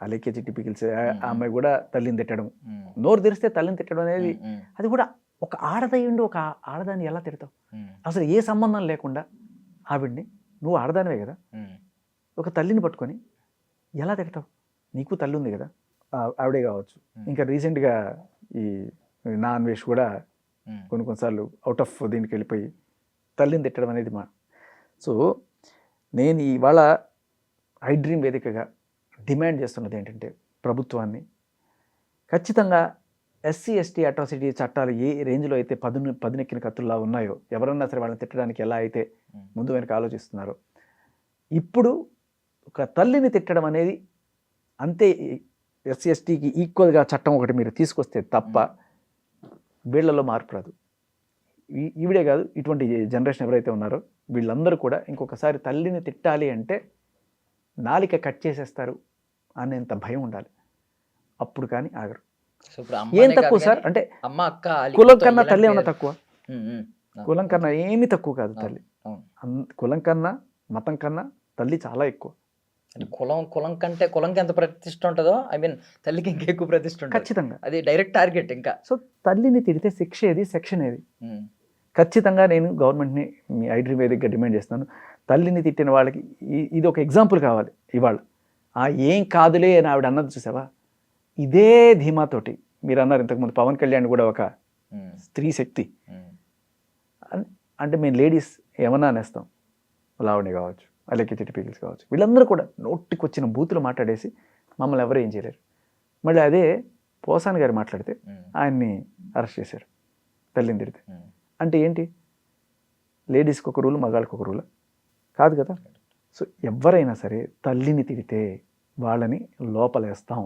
అలేఖ్య చిట్టి పికిల్స్ ఆ అమ్మాయి కూడా తల్లిని తిట్టడం, నోరు తెరిస్తే తల్లిని తిట్టడం అనేది, అది కూడా ఒక ఆడదయ్యుండి ఒక ఆడదాన్ని ఎలా తిడతావు? అసలు ఏ సంబంధం లేకుండా ఆవిడ్ని, నువ్వు ఆడదానివే కదా, ఒక తల్లిని పట్టుకొని ఎలా తిడతావు? నీకు తల్లి ఉంది కదా, ఆవిడే కావచ్చు. ఇంకా రీసెంట్గా ఈ నాన్ వేష్ కూడా కొన్నిసార్లు అవుట్ ఆఫ్ దీనికి వెళ్ళిపోయి తల్లిని తిట్టడం అనేది సో నేను ఇవాళ ఐ డ్రీమ్ వేదికగా డిమాండ్ చేస్తున్నది ఏంటంటే, ప్రభుత్వాన్ని ఖచ్చితంగా ఎస్సీ ఎస్టీ అట్రాసిటీ చట్టాలు ఏ రేంజ్లో అయితే పదునెక్కిన కత్తుల్లా ఉన్నాయో, ఎవరన్నా సరే వాళ్ళని తిట్టడానికి ఎలా అయితే ముందు వెనక ఆలోచిస్తున్నారో, ఇప్పుడు ఒక తల్లిని తిట్టడం అనేది అంతే ఎస్సీ ఎస్టీకి ఈక్వల్గా చట్టం ఒకటి మీరు తీసుకొస్తే తప్ప వీళ్ళలో మార్పు రాదు. ఈవిడే కాదు, ఇటువంటి జనరేషన్ ఎవరైతే ఉన్నారో వీళ్ళందరూ కూడా ఇంకొకసారి తల్లిని తిట్టాలి అంటే నాలిక కట్ చేసేస్తారు అనేంత భయం ఉండాలి. అప్పుడు కానీ ఆగరు. సో ఇప్పుడు ఏం అమ్మనే తక్కువ కాదు సార్ కానీ అంటే అమ్మ, అక్క, అలీ, కులం కూతురు కన్నా ఇలాంటి తల్లి ఏమన్నా పేరు. తక్కువ? ఉమ్, ఉమ్. కులం కన్నా ఏమీ తక్కువ కాదు తల్లి. అవును. కులం కన్నా మతం కన్నా తల్లి చాలా ఎక్కువ. అంటే కులం కంటే కులంకి ఎంత ప్రతిష్ట ఉంటుందో ఐ మీన్ తల్లికి ఇంకా ఎక్కువ ప్రతిష్ట ఉంటుంది. ఖచ్చితంగా. అది డైరెక్ట్ టార్గెట్ ఇంకా. సో తల్లిని తిడితే శిక్ష ఏది, సెక్షన్ ఏది? ఉమ్, ఖచ్చితంగా నేను గవర్నమెంట్ని మీ ఐడ్రీ వేదికగా డిమాండ్ చేస్తాను. తల్లిని తిట్టిన వాళ్ళకి ఇది ఒక ఎగ్జాంపుల్ కావాలి. ఇవాళ ఏం కాదులే అని ఆవిడ అన్నది చూసావా, ఇదే ధీమాతోటి మీరు అన్నారు ఇంతకుముందు పవన్ కళ్యాణ్ కూడా ఒక ఉమ్, స్త్రీ శక్తి ఉమ్. అంటే మేము లేడీస్ ఏమన్నా అనేస్తాం, లావణ్య కావచ్చు, అలాగే టిపికల్స్ కావచ్చు, వీళ్ళందరూ కూడా నోటికి వచ్చిన బూతులు మాట్లాడేసి మమ్మల్ని ఎవరు ఏం చేయలేరు. మళ్ళీ అదే పోసాని గారు మాట్లాడితే ఆయన్ని అరెస్ట్ చేశారు తల్లిని తిడితే. అంటే ఏంటి, లేడీస్కి ఒక రూలు, మగాళ్ళకి ఒక రూలా? కాదు కదా. సో ఎవరైనా సరే తల్లిని తిడితే వాళ్ళని లోపలేస్తాం,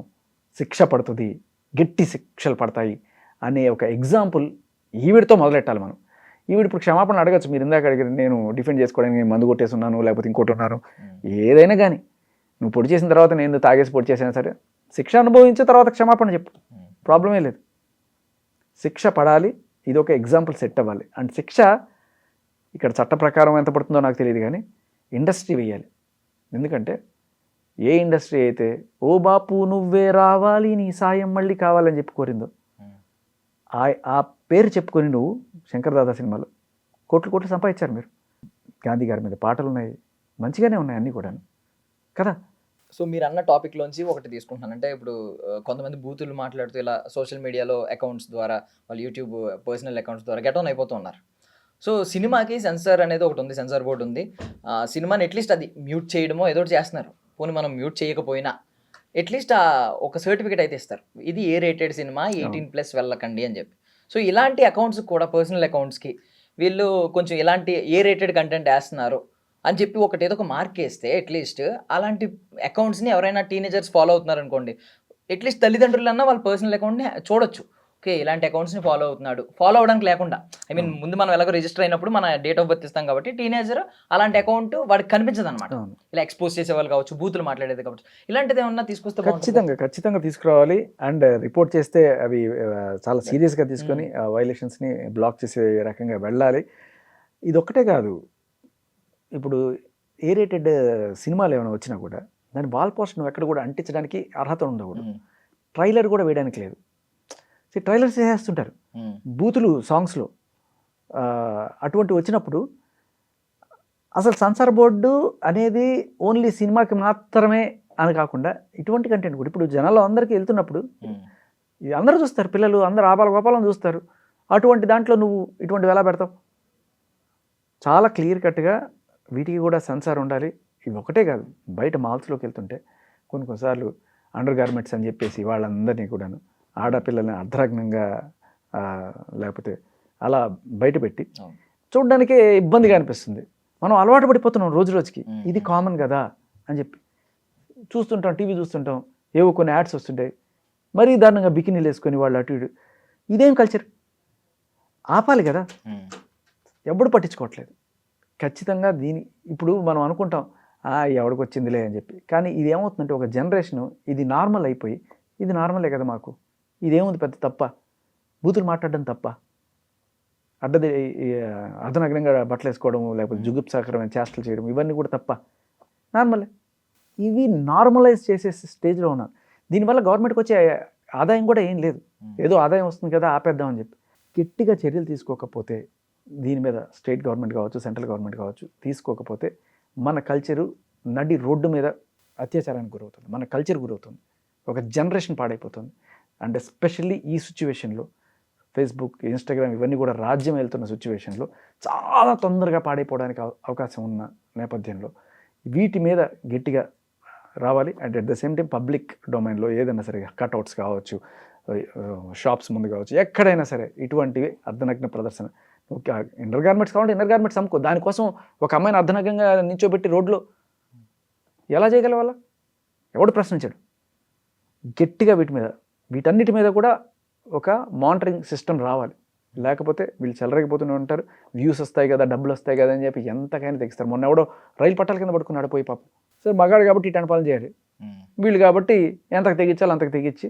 శిక్ష పడుతుంది, గట్టి శిక్షలు పడతాయి అనే ఒక ఎగ్జాంపుల్ ఈవిడితో మొదలెట్టాలి మనం. ఈవిడ ఇప్పుడు క్షమాపణ అడగచ్చు. మీరు ఇందాక అడిగారు, నేను డిఫెండ్ చేసుకోవడానికి నేను మందు కొట్టేసి ఉన్నాను లేకపోతే ఇంకోటి ఉన్నాను, ఏదైనా కానీ నువ్వు పొడి చేసిన తర్వాత నేను తాగేసి పొడి చేసినా సరే శిక్ష అనుభవించిన తర్వాత క్షమాపణ చెప్పు, ప్రాబ్లమే లేదు. శిక్ష పడాలి, ఇది ఒక ఎగ్జాంపుల్ సెట్ అవ్వాలి. అండ్ శిక్ష ఇక్కడ చట్ట ప్రకారం ఎంత పడుతుందో నాకు తెలియదు కానీ ఇండస్ట్రీ వేయాలి. ఎందుకంటే ఏ ఇండస్ట్రీ అయితే ఓ బాపు నువ్వే రావాలి నీ సాయం మళ్ళీ కావాలని చెప్పి కోరిందో, ఆ పేరు చెప్పుకొని నువ్వు శంకర్ దాదా సినిమాలో కోట్లు సంపాదించారు మీరు. గాంధీ గారి మీద పాటలు ఉన్నాయి, మంచిగానే ఉన్నాయి అన్నీ కూడా కదా. సో మీరు అన్న టాపిక్లోంచి ఒకటి తీసుకుంటున్నాను. అంటే ఇప్పుడు కొంతమంది బూతులు మాట్లాడుతూ ఇలా సోషల్ మీడియాలో అకౌంట్స్ ద్వారా, వాళ్ళ యూట్యూబ్ పర్సనల్ అకౌంట్స్ ద్వారా గెట్ ఆన్ అయిపోతూ ఉన్నారు. సో సినిమాకి సెన్సార్ అనేది ఒకటి ఉంది, సెన్సార్ బోర్డు ఉంది. సినిమాని అట్లీస్ట్ అది మ్యూట్ చేయడమో ఏదో ఒకటి చేస్తున్నారు. పోనీ మనం మ్యూట్ చేయకపోయినా అట్లీస్ట్ ఒక సర్టిఫికేట్ అయితే ఇస్తారు, ఇది ఏ రేటెడ్ సినిమా, 18+ వెళ్ళకండి అని చెప్పి. సో ఇలాంటి అకౌంట్స్ కూడా పర్సనల్ అకౌంట్స్కి వీళ్ళు కొంచెం ఇలాంటి ఏ రేటెడ్ కంటెంట్ వేస్తున్నారు అని చెప్పి ఒకటి ఏదో ఒక మార్క్ వేస్తే అట్లీస్ట్ అలాంటి అకౌంట్స్ని ఎవరైనా టీనేజర్స్ ఫాలో అవుతున్నారు అనుకోండి, అట్లీస్ట్ తల్లిదండ్రులన్నా వాళ్ళ పర్సనల్ అకౌంట్ని చూడొచ్చు. ఓకే, ఇలాంటి అకౌంట్స్ని ఫాలో అవుతున్నాడు, ఫాలో అవడానికి లేకుండా ఐ మీన్ ముందు మనం ఎలాగో రిజిస్టర్ అయినప్పుడు మన డేట్ ఆఫ్ బర్త్ ఇస్తాం కాబట్టి టీనేజర్ అలాంటి అకౌంట్ వాడికి కనిపించదు అనమాట. ఇలా ఎక్స్పోజ్ చేసేవాళ్ళు కావచ్చు, బూతులు మాట్లాడేది కావచ్చు, ఇలాంటిది ఏమన్నా తీసుకొస్తే ఖచ్చితంగా తీసుకురావాలి. అండ్ రిపోర్ట్ చేస్తే అవి చాలా సీరియస్గా తీసుకొని వైలేషన్స్ని బ్లాక్ చేసే రకంగా వెళ్ళాలి. ఇది ఒక్కటే కాదు, ఇప్పుడు ఏ రేటెడ్ సినిమాలు ఏమైనా వచ్చినా కూడా దాని వాల్ పోస్టర్ నువ్వు ఎక్కడ కూడా అంటించడానికి అర్హత ఉండకూడదు, ట్రైలర్ కూడా వేయడానికి లేదు. ట్రైలర్స్ వేసేస్తుంటారు బూతులు సాంగ్స్లో. అటువంటి వచ్చినప్పుడు అసలు సెన్సార్ బోర్డు అనేది ఓన్లీ సినిమాకి మాత్రమే అని కాకుండా ఇటువంటి కంటెంట్ కూడా ఇప్పుడు జనాలు అందరికీ వెళ్తున్నప్పుడు అందరూ చూస్తారు, పిల్లలు అందరూ ఆపాల గోపాలను చూస్తారు. అటువంటి దాంట్లో నువ్వు ఇటువంటివి ఎలా పెడతావు? చాలా క్లియర్ కట్గా వీటికి కూడా సెన్సార్ ఉండాలి. ఇవి ఒకటే కాదు, బయట మాల్స్లోకి వెళ్తుంటే కొన్నిసార్లు అండర్ గార్మెంట్స్ అని చెప్పేసి వాళ్ళందరినీ కూడాను ఆడపిల్లల్ని అర్ధనగ్నంగా లేకపోతే అలా బయటపెట్టి చూడడానికే ఇబ్బందిగా అనిపిస్తుంది. మనం అలవాటు పడిపోతున్నాం రోజు రోజుకి, ఇది కామన్ కదా అని చెప్పి చూస్తుంటాం, టీవీ చూస్తుంటాం, ఏవో కొన్ని యాడ్స్ వస్తుంటాయి, మరీ దారుణంగా బికినీలు వేసుకొని వాళ్ళు అటు ఇటు. ఇదేం కల్చర్? ఆపాలి కదా, ఎప్పుడు పట్టించుకోవట్లేదు. ఖచ్చితంగా ఇప్పుడు మనం అనుకుంటాం ఎవడికి వచ్చిందిలే అని చెప్పి, కానీ ఇది ఏమవుతుందంటే ఒక జనరేషను ఇది నార్మల్ అయిపోయి, ఇది నార్మలే కదా మాకు, ఇదేముంది పెద్ద తప్ప, బూతులు మాట్లాడడం తప్ప, అర్ధనగ్నంగా బట్టలు వేసుకోవడం లేకపోతే జుగుప్సాకరమైన చేష్టలు చేయడం ఇవన్నీ కూడా తప్ప, నార్మలే. ఇవి నార్మలైజ్ చేసే స్టేజ్లో ఉన్నారు. దీనివల్ల గవర్నమెంట్కి వచ్చే ఆదాయం కూడా ఏం లేదు, ఏదో ఆదాయం వస్తుంది కదా ఆపేద్దామని చెప్పి. గట్టిగా చర్యలు తీసుకోకపోతే దీని మీద స్టేట్ గవర్నమెంట్ కావచ్చు, సెంట్రల్ గవర్నమెంట్ కావచ్చు, తీసుకోకపోతే మన కల్చరు నడి రోడ్డు మీద అత్యాచారానికి గురవుతుంది, మన కల్చర్ గురవుతుంది, ఒక జనరేషన్ పాడైపోతుంది. అండ్ ఎస్పెషల్లీ ఈ సిచ్యువేషన్లో ఫేస్బుక్, ఇన్స్టాగ్రామ్ ఇవన్నీ కూడా రాజ్యం వెళ్తున్న సిచ్యువేషన్లో చాలా తొందరగా పాడైపోవడానికి అవకాశం ఉన్న నేపథ్యంలో వీటి మీద గట్టిగా రావాలి. And at the same time public డొమైన్లో ఏదైనా సరే కట్అవుట్స్ కావచ్చు, షాప్స్ ముందు కావచ్చు, ఎక్కడైనా సరే ఇటువంటివి అర్ధనగ్న ప్రదర్శన. ఇండర్ గార్మెంట్స్ కావాలంటే ఇండర్ గార్మెంట్స్ అమ్ముకో, దానికోసం ఒక అమ్మాయిని అర్ధనగ్నంగా నించోబెట్టి రోడ్లో ఎలా చేయగల వాళ్ళ? ఎవడు ప్రశ్నించాడు? గట్టిగా వీటన్నిటి మీద కూడా ఒక మానిటరింగ్ సిస్టమ్ రావాలి. లేకపోతే వీళ్ళు చెలరగిపోతూనే ఉంటారు. వ్యూస్ వస్తాయి కదా, డబ్బులు వస్తాయి కదా అని చెప్పి ఎంతకైనా తెగిస్తారు. మొన్న ఎవడో రైలు పట్టాల కింద పడుకున్నాడు పోయి పాపం. సరే మగాడు కాబట్టి ఇటు పాలన చేయాలి, వీళ్ళు కాబట్టి ఎంతకు తెగించాలి అంతకు తెగించి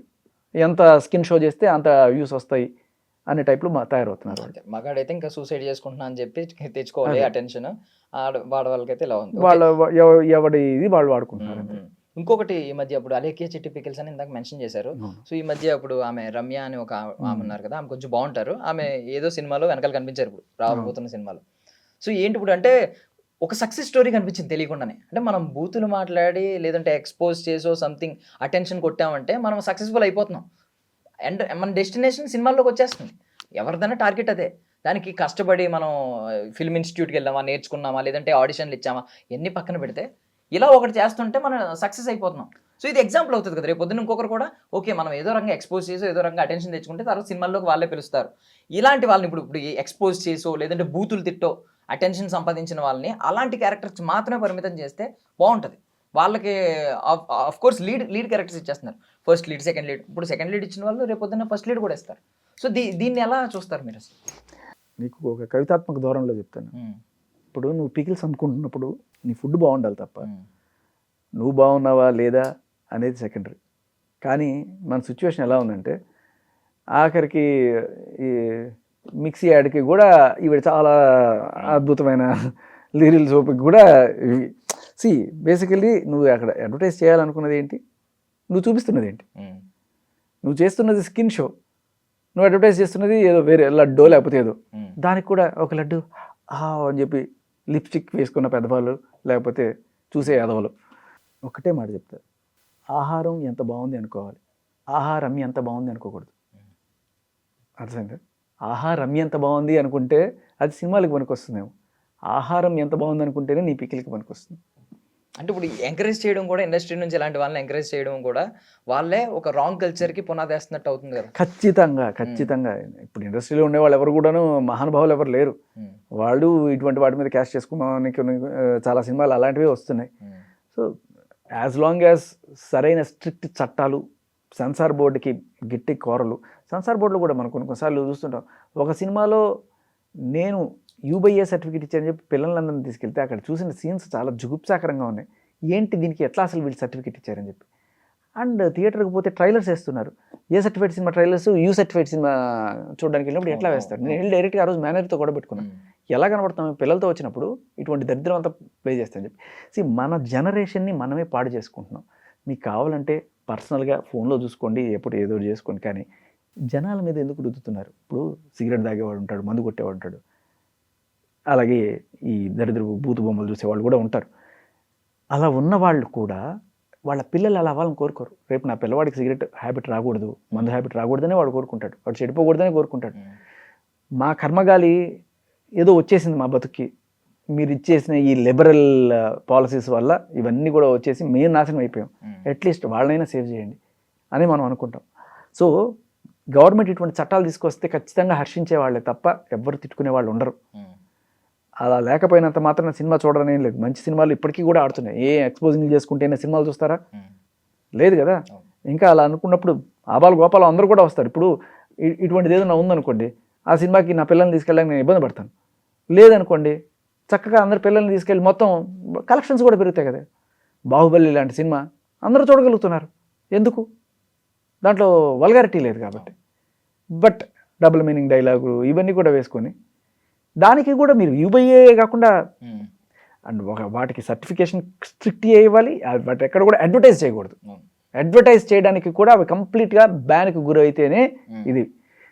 ఎంత స్కిన్ షో చేస్తే అంత వ్యూస్ వస్తాయి అనే టైప్లో తయారవుతున్నారు. మగాడైతే ఇంకా సూసైడ్ చేసుకుంటున్నా అని చెప్పి తెచ్చుకోవాలి అటెన్షన్. వాళ్ళకైతే ఇలా ఉంది. ఎవడి ఇది వాళ్ళు వాడుకుంటున్నారు. ఇంకొకటి ఈ మధ్య అప్పుడు అలేఖ్య చిట్టి పికిల్స్ అని ఇందాక మెన్షన్ చేశారు. సో ఈ మధ్య అప్పుడు ఆమె రమ్య అని ఒక ఆమె ఉన్నారు కదా, ఆమె కొంచెం బాగుంటారు. ఆమె ఏదో సినిమాలో వెనకాల కనిపించారు ఇప్పుడు రాబోతున్న సినిమాలో. సో ఏంటి ఇప్పుడు అంటే ఒక సక్సెస్ స్టోరీ కనిపించింది తెలియకుండానే. అంటే మనం బూతులు మాట్లాడి లేదంటే ఎక్స్పోజ్ చేసో సంథింగ్ అటెన్షన్ కొట్టామంటే మనం సక్సెస్ఫుల్ అయిపోతున్నాం. అండ్ మన డెస్టినేషన్ సినిమాల్లోకి వచ్చేస్తుంది. ఎవరిదైనా టార్గెట్ అదే. దానికి కష్టపడి మనం ఫిల్మ్ ఇన్స్టిట్యూట్కి వెళ్ళామా, నేర్చుకున్నామా, లేదంటే ఆడిషన్లు ఇచ్చామా, ఎన్ని పక్కన పెడితే ఇలా ఒకటి చేస్తుంటే మనం సక్సెస్ అయిపోతున్నాం. సో ఇది ఎగ్జాంపుల్ అవుతుంది కదా, రేపు పొద్దున్న ఇంకొకరు కూడా ఓకే మనం ఏదో రంగా ఎక్స్పోజ్ చేసో ఏదో రంగా అటెన్షన్ తెచ్చుకుంటే తర్వాత సినిమాల్లోకి వాళ్ళే పిలుస్తారు. ఇలాంటి వాళ్ళని ఇప్పుడు ఎక్స్పోజ్ చేసో లేదంటే బూతులు తిట్టో అటెన్షన్ సంపాదించిన వాళ్ళని అలాంటి క్యారెక్టర్స్ మాత్రమే పరిమితం చేస్తే బాగుంటుంది. వాళ్ళకి ఆఫ్ కోర్స్ లీడ్ క్యారెక్టర్స్ ఇచ్చేస్తున్నారు. First lead, second lead. ఇప్పుడు సెకండ్ లీడ్ ఇచ్చిన వాళ్ళు రేపు పొద్దున్న ఫస్ట్ లీడ్ కూడా ఇస్తారు. సో దీన్ని ఎలా చూస్తారు మీరు? నీకు ఒక కవితాత్మక ధోరణిలో చెప్తాను. ఇప్పుడు నువ్వు పికిల్స్ అమ్ముకుంటున్నప్పుడు నీ ఫుడ్ బాగుండాలి తప్ప నువ్వు బాగున్నావా లేదా అనేది సెకండరీ. కానీ మన సిచ్యువేషన్ ఎలా ఉందంటే ఆఖరికి ఈ మిక్సీ యాడ్కి కూడా ఇవి చాలా అద్భుతమైన లిరిల్ సోప్కి కూడా బేసికల్లీ నువ్వు అక్కడ అడ్వర్టైజ్ చేయాలనుకున్నది ఏంటి, నువ్వు చూపిస్తున్నది ఏంటి? నువ్వు చేస్తున్నది స్కిన్ షో, నువ్వు అడ్వర్టైజ్ చేస్తున్నది ఏదో వేరే లడ్డో లేకపోతే ఏదో. దానికి కూడా ఒక లడ్డు అని చెప్పి లిప్స్టిక్ వేసుకున్న పెద్దవాళ్ళు లేకపోతే చూసే యాదవులు ఒకటే మాట చెప్తారు, ఆహారం ఎంత బాగుంది అనుకోవాలి, ఆహారం ఎంత బాగుంది అనుకోకూడదు. అర్థమైందా? ఆహారం ఎంత బాగుంది అనుకుంటే అది సినిమాలకు పనికొస్తుందేమో, ఆహారం ఎంత బాగుంది అనుకుంటేనే నీ పికిల్కి పనికొస్తుంది. అంటే ఇప్పుడు ఎంకరేజ్ చేయడం కూడా ఇండస్ట్రీ నుంచి ఇలాంటి వాళ్ళని ఎంకరేజ్ చేయడం కూడా వాళ్ళే ఒక రాంగ్ కల్చర్కి పునాది వేస్తున్నట్టు అవుతుంది కదా. ఖచ్చితంగా ఇప్పుడు ఇండస్ట్రీలో ఉండే వాళ్ళు ఎవరు కూడాను మహానుభావులు ఎవరు లేరు. వాళ్ళు ఇటువంటి వాటి మీద క్యాష్ చేసుకున్నానికి చాలా సినిమాలు అలాంటివి వస్తున్నాయి. సో యాజ్ లాంగ్ యాజ్ సరైన స్ట్రిక్ట్ చట్టాలు, సెన్సార్ బోర్డుకి గిట్టి కోరలు. సెన్సార్ బోర్డులో కూడా మనం కొన్నిసార్లు చూస్తుంటాం, ఒక సినిమాలో నేను యూబైఏ సర్టిఫికేట్ ఇచ్చారని చెప్పి పిల్లలందరినీ తీసుకెళ్తే అక్కడ చూసిన సీన్స్ చాలా జుగుప్సాకరంగా ఉన్నాయి. ఏంటి దీనికి ఎట్లా అసలు వీళ్ళు సర్టిఫికేట్ ఇచ్చారని చెప్పి. అండ్ థియేటర్కి పోతే ట్రైలర్స్ వేస్తున్నారు. A certified cinema trailers U certified cinema చూడడానికి వెళ్ళినప్పుడు ఎట్లా వేస్తారు? నేను వెళ్ళి డైరెక్ట్గా ఆ రోజు మేనేజర్తో కూడా పెట్టుకున్నాను, ఎలా కనబడతాం పిల్లలతో వచ్చినప్పుడు ఇటువంటి దరిద్రం అంతా ప్లే చేస్తాను చెప్పి. మన జనరేషన్ని మనమే పాడు చేసుకుంటున్నాం. మీకు కావాలంటే పర్సనల్గా ఫోన్లో చూసుకోండి, ఎప్పుడు ఏదో చేసుకోండి, కానీ జనాల మీద ఎందుకు రుద్దుతున్నారు? ఇప్పుడు సిగరెట్ తాగేవాడు ఉంటాడు, మందు కొట్టేవాడు ఉంటాడు, అలాగే ఈ దరిద్రపు బూతు బొమ్మలు చూసేవాళ్ళు కూడా ఉంటారు. అలా ఉన్నవాళ్ళు కూడా వాళ్ళ పిల్లలు అలా అవ్వాలని కోరుకోరు. రేపు నా పిల్లవాడికి సిగరెట్ హ్యాబిట్ రాకూడదు, మందు హ్యాబిట్ రాకూడదనే వాడు కోరుకుంటాడు, వాడు చెడిపోకూడదనే కోరుకుంటాడు. మా కర్మగాలి ఏదో వచ్చేసింది మా బతుక్కి, మీరు ఇచ్చేసిన ఈ లిబరల్ పాలసీస్ వల్ల ఇవన్నీ కూడా వచ్చేసి మేము నాశనం అయిపోయాం, అట్లీస్ట్ వాళ్ళనైనా సేవ్ చేయండి అని మనం అనుకుంటాం. సో గవర్నమెంట్ ఇటువంటి చట్టాలు తీసుకొస్తే ఖచ్చితంగా హర్షించే వాళ్ళే తప్ప ఎవ్వరు తిట్టుకునే వాళ్ళు ఉండరు. అలా లేకపోయినంత మాత్రం సినిమా చూడడం ఏం లేదు. మంచి సినిమాలు ఇప్పటికీ కూడా ఆడుతున్నాయి. ఏ ఎక్స్పోజింగ్ చేసుకుంటేనే సినిమాలు చూస్తారా? లేదు కదా. ఇంకా అలా అనుకున్నప్పుడు ఆబాలు గోపాలు అందరూ కూడా వస్తారు. ఇప్పుడు ఇటువంటిది ఏదైనా ఉందనుకోండి, ఆ సినిమాకి నా పిల్లల్ని తీసుకెళ్ళడానికి నేను ఇబ్బంది పడతాను. లేదనుకోండి, చక్కగా అందరు పిల్లల్ని తీసుకెళ్ళి మొత్తం కలెక్షన్స్ కూడా పెరుగుతాయి కదా. బాహుబలి లాంటి సినిమా అందరూ చూడగలుగుతున్నారు. ఎందుకు? దాంట్లో వల్గారిటీ లేదు కాబట్టి. బట్ డబుల్ మీనింగ్ డైలాగులు ఇవన్నీ కూడా వేసుకొని దానికి కూడా మీరు యూబైఏ కాకుండా అండ్ వాటికి సర్టిఫికేషన్ స్ట్రిక్ట్ ఇవ్వాలి. బట్ ఎక్కడ కూడా అడ్వర్టైజ్ చేయకూడదు. అడ్వర్టైజ్ చేయడానికి కూడా అవి కంప్లీట్గా బ్యాన్కి గురైతేనే ఇది.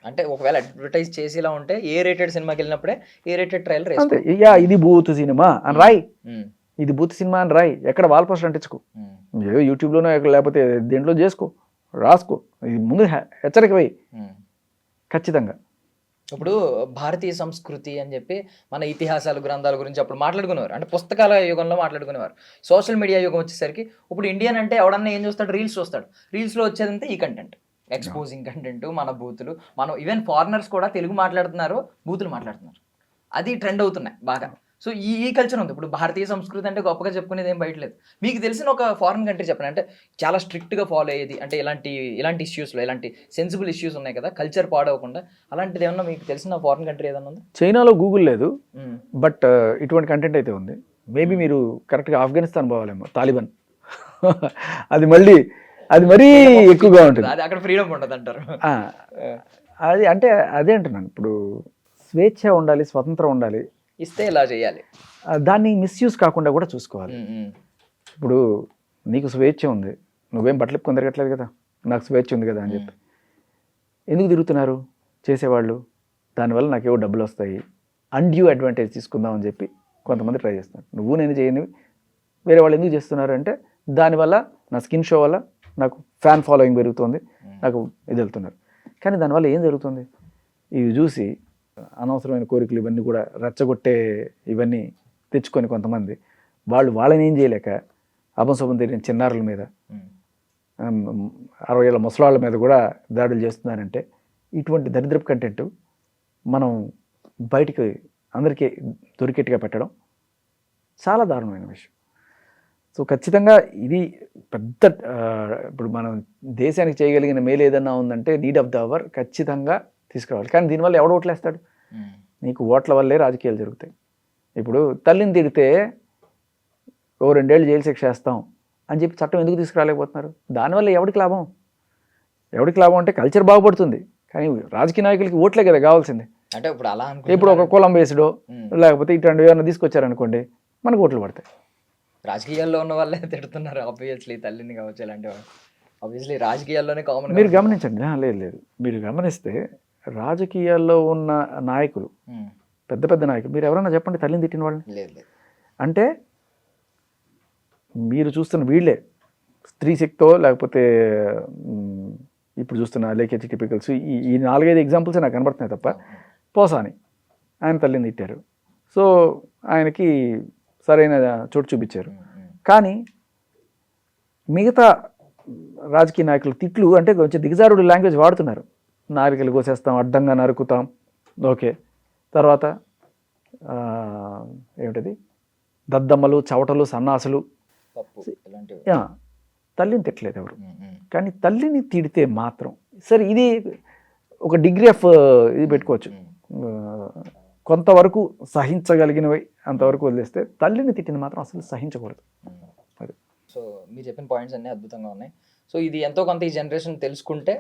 అంటే ఒకవేళ అడ్వర్టైజ్ చేసేలా ఉంటే ఏ రేటెడ్ సినిమాకి వెళ్ళినప్పుడే ఏ రేటెడ్ ట్రైలర్ అంతే. ఇది బూత్ సినిమా అని రాయి, ఇది బూత్ సినిమా అని రాయి, ఎక్కడ వాల్ పోస్టర్ అంటించుకో, ఏదో యూట్యూబ్లోనో ఎక్కడ లేకపోతే దేంట్లో చేసుకో, రాసుకో. ఇది ముందు హెచ్చరిక పోయి ఖచ్చితంగా. ఇప్పుడు భారతీయ సంస్కృతి అని చెప్పి మన ఇతిహాసాలు గ్రంథాల గురించి అప్పుడు మాట్లాడుకునేవారు, అంటే పుస్తకాల యుగంలో మాట్లాడుకునేవారు. సోషల్ మీడియా యుగం వచ్చేసరికి ఇప్పుడు ఇండియన్ అంటే ఎవడన్నా ఏం చూస్తాడు? రీల్స్ చూస్తాడు. రీల్స్లో వచ్చేదంతా ఈ కంటెంట్. ఎక్స్పోజింగ్ కంటెంట్, మన బూతులు, మనం ఈవెన్ ఫారినర్స్ కూడా తెలుగు మాట్లాడుతున్నారు, బూతులు మాట్లాడుతున్నారు. అది ట్రెండ్ అవుతున్నాయి బాగా. సో ఈ కల్చర్ ఉంది. ఇప్పుడు భారతీయ సంస్కృతి అంటే గొప్పగా చెప్పుకునేది ఏం బయటలేదు. మీకు తెలిసిన ఒక ఫారిన్ కంట్రీ చెప్పండి, అంటే చాలా స్ట్రిక్ట్గా ఫాలో అయ్యేది, అంటే ఇలాంటి ఇష్యూస్లో, ఇలాంటి సెన్సిబుల్ ఇష్యూస్ ఉన్నాయి కదా, కల్చర్ పాడవకుండా, అలాంటిది ఏమన్నా మీకు తెలిసిన ఫారిన్ కంట్రీ ఏదన్నా ఉందా? చైనాలో గూగుల్ లేదు, బట్ ఇటువంటి కంటెంట్ అయితే ఉంది. మేబీ మీరు కరెక్ట్గా ఆఫ్ఘనిస్తాన్ పోవాలేమో, తాలిబాన్. అది మరీ ఎక్కువగా ఉంటుంది. అది అక్కడ ఫ్రీడమ్ ఉండదు అంటారు. అది అంటే అదే అంటున్నాను, ఇప్పుడు స్వేచ్ఛ ఉండాలి, స్వతంత్రం ఉండాలి, ఇస్తే ఇలా చేయాలి, దాన్ని మిస్యూజ్ కాకుండా కూడా చూసుకోవాలి. ఇప్పుడు నీకు స్వేచ్ఛ ఉంది, నువ్వేం బట్టలు ఇప్పుకొని తిరగట్లేదు కదా, నాకు స్వేచ్ఛ ఉంది కదా అని చెప్పి ఎందుకు తిరుగుతున్నారు చేసేవాళ్ళు? దానివల్ల నాకేవో డబ్బులు వస్తాయి, అన్డ్యూ అడ్వాంటేజ్ తీసుకుందామని చెప్పి కొంతమంది ట్రై చేస్తున్నారు. నువ్వు నేను చేయని వేరే వాళ్ళు ఎందుకు చేస్తున్నారు అంటే, దానివల్ల నా స్కిన్ షో వల్ల నాకు ఫ్యాన్ ఫాలోయింగ్ పెరుగుతుంది, నాకు ఇది వెళ్తున్నారు. కానీ దానివల్ల ఏం జరుగుతుంది? ఇవి చూసి అనవసరమైన కోరికలు ఇవన్నీ కూడా రెచ్చగొట్టే ఇవన్నీ తెచ్చుకొని కొంతమంది వాళ్ళని ఏం చేయలేక అభంశుభం తెలియని చిన్నారుల మీద, 60 ఏళ్ళ ముసలాళ్ళ మీద కూడా దాడులు చేస్తున్నారంటే, ఇటువంటి దరిద్రపు కంటెంట్ మనం బయటికి అందరికీ దొరికేట్టుగా పెట్టడం చాలా దారుణమైన విషయం. సో ఖచ్చితంగా ఇది పెద్ద, ఇప్పుడు మనం దేశానికి చేయగలిగిన మేలు ఏదన్నా ఉందంటే నీడ్ ఆఫ్ ద అవర్ ఖచ్చితంగా తీసుకురావాలి. కానీ దీనివల్ల ఎవడు ఓట్లేస్తాడు? నీకు ఓట్ల వల్లే రాజకీయాలు జరుగుతాయి. ఇప్పుడు తల్లిని తిడితే 2 ఏళ్ళు జైలు శిక్ష వేస్తాం అని చెప్పి చట్టం ఎందుకు తీసుకురాలేకపోతున్నారు? దానివల్ల ఎవరికి లాభం? అంటే కల్చర్ బాగుపడుతుంది, కానీ రాజకీయ నాయకులకి ఓట్లే కదా కావాల్సింది. అంటే ఇప్పుడు అలా ఇప్పుడు ఒక కులం బేస్డో లేకపోతే ఇటువంటి ఏమైనా తీసుకొచ్చారనుకోండి, మనకు ఓట్లు పడతాయి. రాజకీయాల్లో ఉన్న వాళ్ళే తిడుతున్నారు ఆబ్వియస్లీ, తల్లిని కావచ్చు ఇలాంటి వాళ్ళు. ఆబ్వియస్లీ రాజకీయాల్లోనే కామన్. మీరు గమనించండి, లేదు మీరు గమనిస్తే రాజకీయాల్లో ఉన్న నాయకులు, పెద్ద నాయకులు, మీరు ఎవరైనా చెప్పండి తల్లిని తిట్టిన వాళ్ళని. లేదు. అంటే మీరు చూస్తున్న వీళ్ళే స్త్రీ శక్తో, లేకపోతే ఇప్పుడు చూస్తున్న లేఖ టిపికల్స్, ఈ 4-5 ఎగ్జాంపుల్స్ నాకు కనబడుతున్నాయి తప్ప. పోసాని ఆయన తల్లిని తిట్టారు, సో ఆయనకి సరైన చోటు చూపించారు. కానీ మిగతా రాజకీయ నాయకులు తిట్లు అంటే కొంచెం దిగజారుడు లాంగ్వేజ్ వాడుతున్నారు. నారికలు కోసేస్తాం, అడ్డంగా నరుకుతాం, ఓకే. తర్వాత ఏమిటది, దద్దమ్మలు, చవటలు, సన్నాసులు. తల్లిని తిట్టలేదు ఎవరు, కానీ తల్లిని తిడితే మాత్రం సరే, ఇది ఒక డిగ్రీ ఆఫ్ ఇది పెట్టుకోవచ్చు, కొంతవరకు సహించగలిగినవి అంతవరకు వదిలేస్తే, తల్లిని తిట్టిన మాత్రం అసలు సహించకూడదు. అది. సో మీరు చెప్పిన పాయింట్స్ అన్నీ అద్భుతంగా ఉన్నాయి. సో ఇది ఎంతో కొంత ఈ జనరేషన్ తెలుసుకుంటే,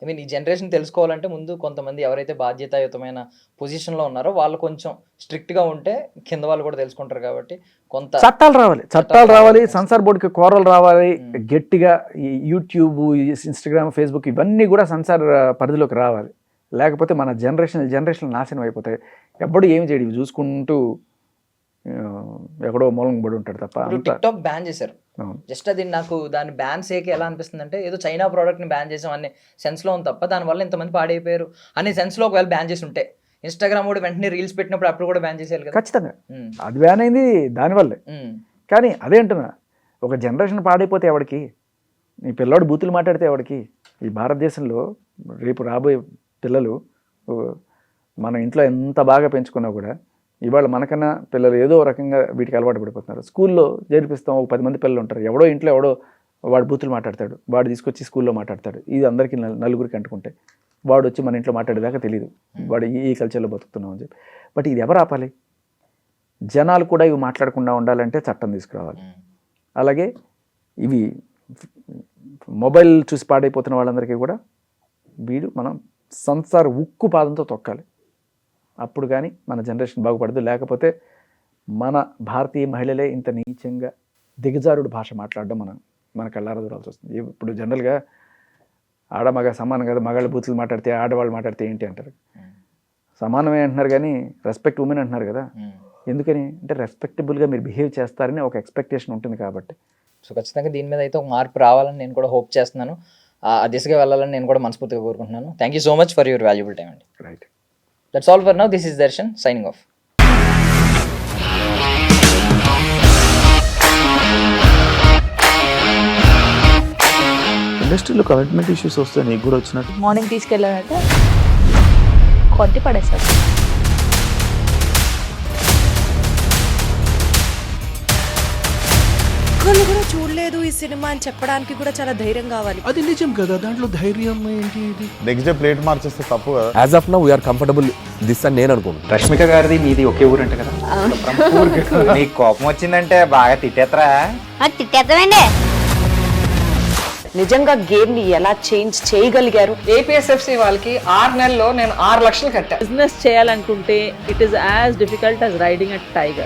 ఈ జనరేషన్ తెలుసుకోవాలంటే ముందు కొంతమంది ఎవరైతే బాధ్యతాయుతమైన పొజిషన్లో ఉన్నారో వాళ్ళు కొంచెం స్ట్రిక్ట్గా ఉంటే కింద వాళ్ళు కూడా తెలుసుకుంటారు. కాబట్టి కొంత చట్టాలు రావాలి, సెన్సార్ బోర్డుకి కోరలు రావాలి గట్టిగా. ఈ యూట్యూబ్, ఇన్స్టాగ్రామ్, ఫేస్బుక్ ఇవన్నీ కూడా సెన్సార్ పరిధిలోకి రావాలి. లేకపోతే మన జనరేషన్ నాశనం అయిపోతాయి. ఎప్పుడు ఏమి చేయడు, ఇవి చూసుకుంటూ ఎక్కడో మూలం పడి ఉంటాడు తప్ప. టిక్టాక్ బ్యాన్ చేశారు, జస్ట్ అది నాకు దాని బ్యాన్ సేకి ఎలా అనిపిస్తుంది అంటే, ఏదో చైనా ప్రోడక్ట్ని బ్యాన్ చేసాం అనే సెన్స్లో ఉంది తప్ప, దానివల్ల ఇంతమంది పాడైపోయారు అనే సెన్స్లో ఒకవేళ బ్యాన్ చేసి ఉంటే, ఇన్స్టాగ్రామ్ కూడా వెంటనే రీల్స్ పెట్టినప్పుడు అప్పుడు కూడా బ్యాన్ చేసేయాలి కదా. ఖచ్చితంగా అది బ్యాన్ అయింది దానివల్లే. కానీ అదే అంటున్నా, ఒక జనరేషన్ పాడైపోతే ఎవరికి? నీ పిల్లోడు బూతులు మాట్లాడితే ఎవరికి? ఈ భారతదేశంలో రేపు రాబోయే పిల్లలు, మన ఇంట్లో ఎంత బాగా పెంచుకున్నా కూడా ఇవాళ మనకన్నా పిల్లలు ఏదో రకంగా వీటికి అలవాటు పడిపోతున్నారు. స్కూల్లో చేర్పిస్తాం, ఒక 10 మంది పిల్లలు ఉంటారు, ఎవడో ఇంట్లో వాడు బూతులు మాట్లాడతాడు, వాడు తీసుకొచ్చి స్కూల్లో మాట్లాడతాడు. ఇది అందరికీ నలుగురికి అంటుకుంటే వాడు వచ్చి మన ఇంట్లో మాట్లాడేదాకా తెలియదు వాడు ఈ కల్చర్లో బతుకుతున్నాం అని చెప్పి. బట్ ఇది ఎవరు ఆపాలి? జనాలు కూడా ఇవి మాట్లాడకుండా ఉండాలంటే చట్టం తీసుకురావాలి. అలాగే ఇవి మొబైల్ చూసి పాడైపోతున్న వాళ్ళందరికీ కూడా మనం సంసార ఉక్కు పాదంతో తొక్కాలి. అప్పుడు కానీ మన జనరేషన్ బాగుపడదు. లేకపోతే మన భారతీయ మహిళలే ఇంత నీచంగా దిగజారుడు భాష మాట్లాడడం మన కళ్ళారా చూడాల్సి వస్తుంది. ఇప్పుడు జనరల్గా ఆడమగ సమానం కదా, మగాళ్ళు బూతులు మాట్లాడితే ఆడవాళ్ళు మాట్లాడితే ఏంటి అంటారు. సమానమే అంటున్నారు కానీ రెస్పెక్ట్ ఉమెన్ అంటున్నారు కదా. ఎందుకని అంటే రెస్పెక్టబుల్గా మీరు బిహేవ్ చేస్తారని ఒక ఎక్స్పెక్టేషన్ ఉంటుంది కాబట్టి. సో ఖచ్చితంగా దీని మీద అయితే ఒక మార్పు రావాలని నేను కూడా హోప్ చేస్తున్నాను. ఆ దిశగా వెళ్ళాలని నేను కూడా మనస్ఫూర్తిగా కోరుకుంటున్నాను. Thank you so much for your valuable time అండి. Right, that's all for now. This is Darshan signing off. ఇండస్ట్రీలో కమిట్మెంట్ ఇష్యూస్ వస్తే నీకు కూడా వచ్చినట్టు. మార్నింగ్ తీసుకెళ్ళాడంటే కొట్టి పడేస్తాడు. ఒక్కళ్ళు కూడా చూడలేదు ఈ సినిమా అని చెప్పడానికి కూడా చాలా ధైర్యం కావాలి. అది నిజం కదా, దాంట్లో ధైర్యం ఏంటి? ఇది నెక్స్ట్ డే ప్లేట్ మార్చేస్తే తప్పు కదా. As of now we are comfortable this అని నేను అనుకుంటున్నాను. రష్మిక గారిది మీది ఒకే ఊరంట కదా. నీకు కోపం వచ్చిందంటే బాగా తిట్టేత్తరా? తిట్టేద్దామండి. నిజంగా గేమ్ ని ఎలా చేంజ్ చేయగలిగారు? ఏపీఎస్ఎఫ్సి వాళ్ళకి 6 నెలల్లో నేను 6 లక్షలు కట్టా. బిజినెస్ చేయాలనుకుంటే it is as difficult as riding a tiger.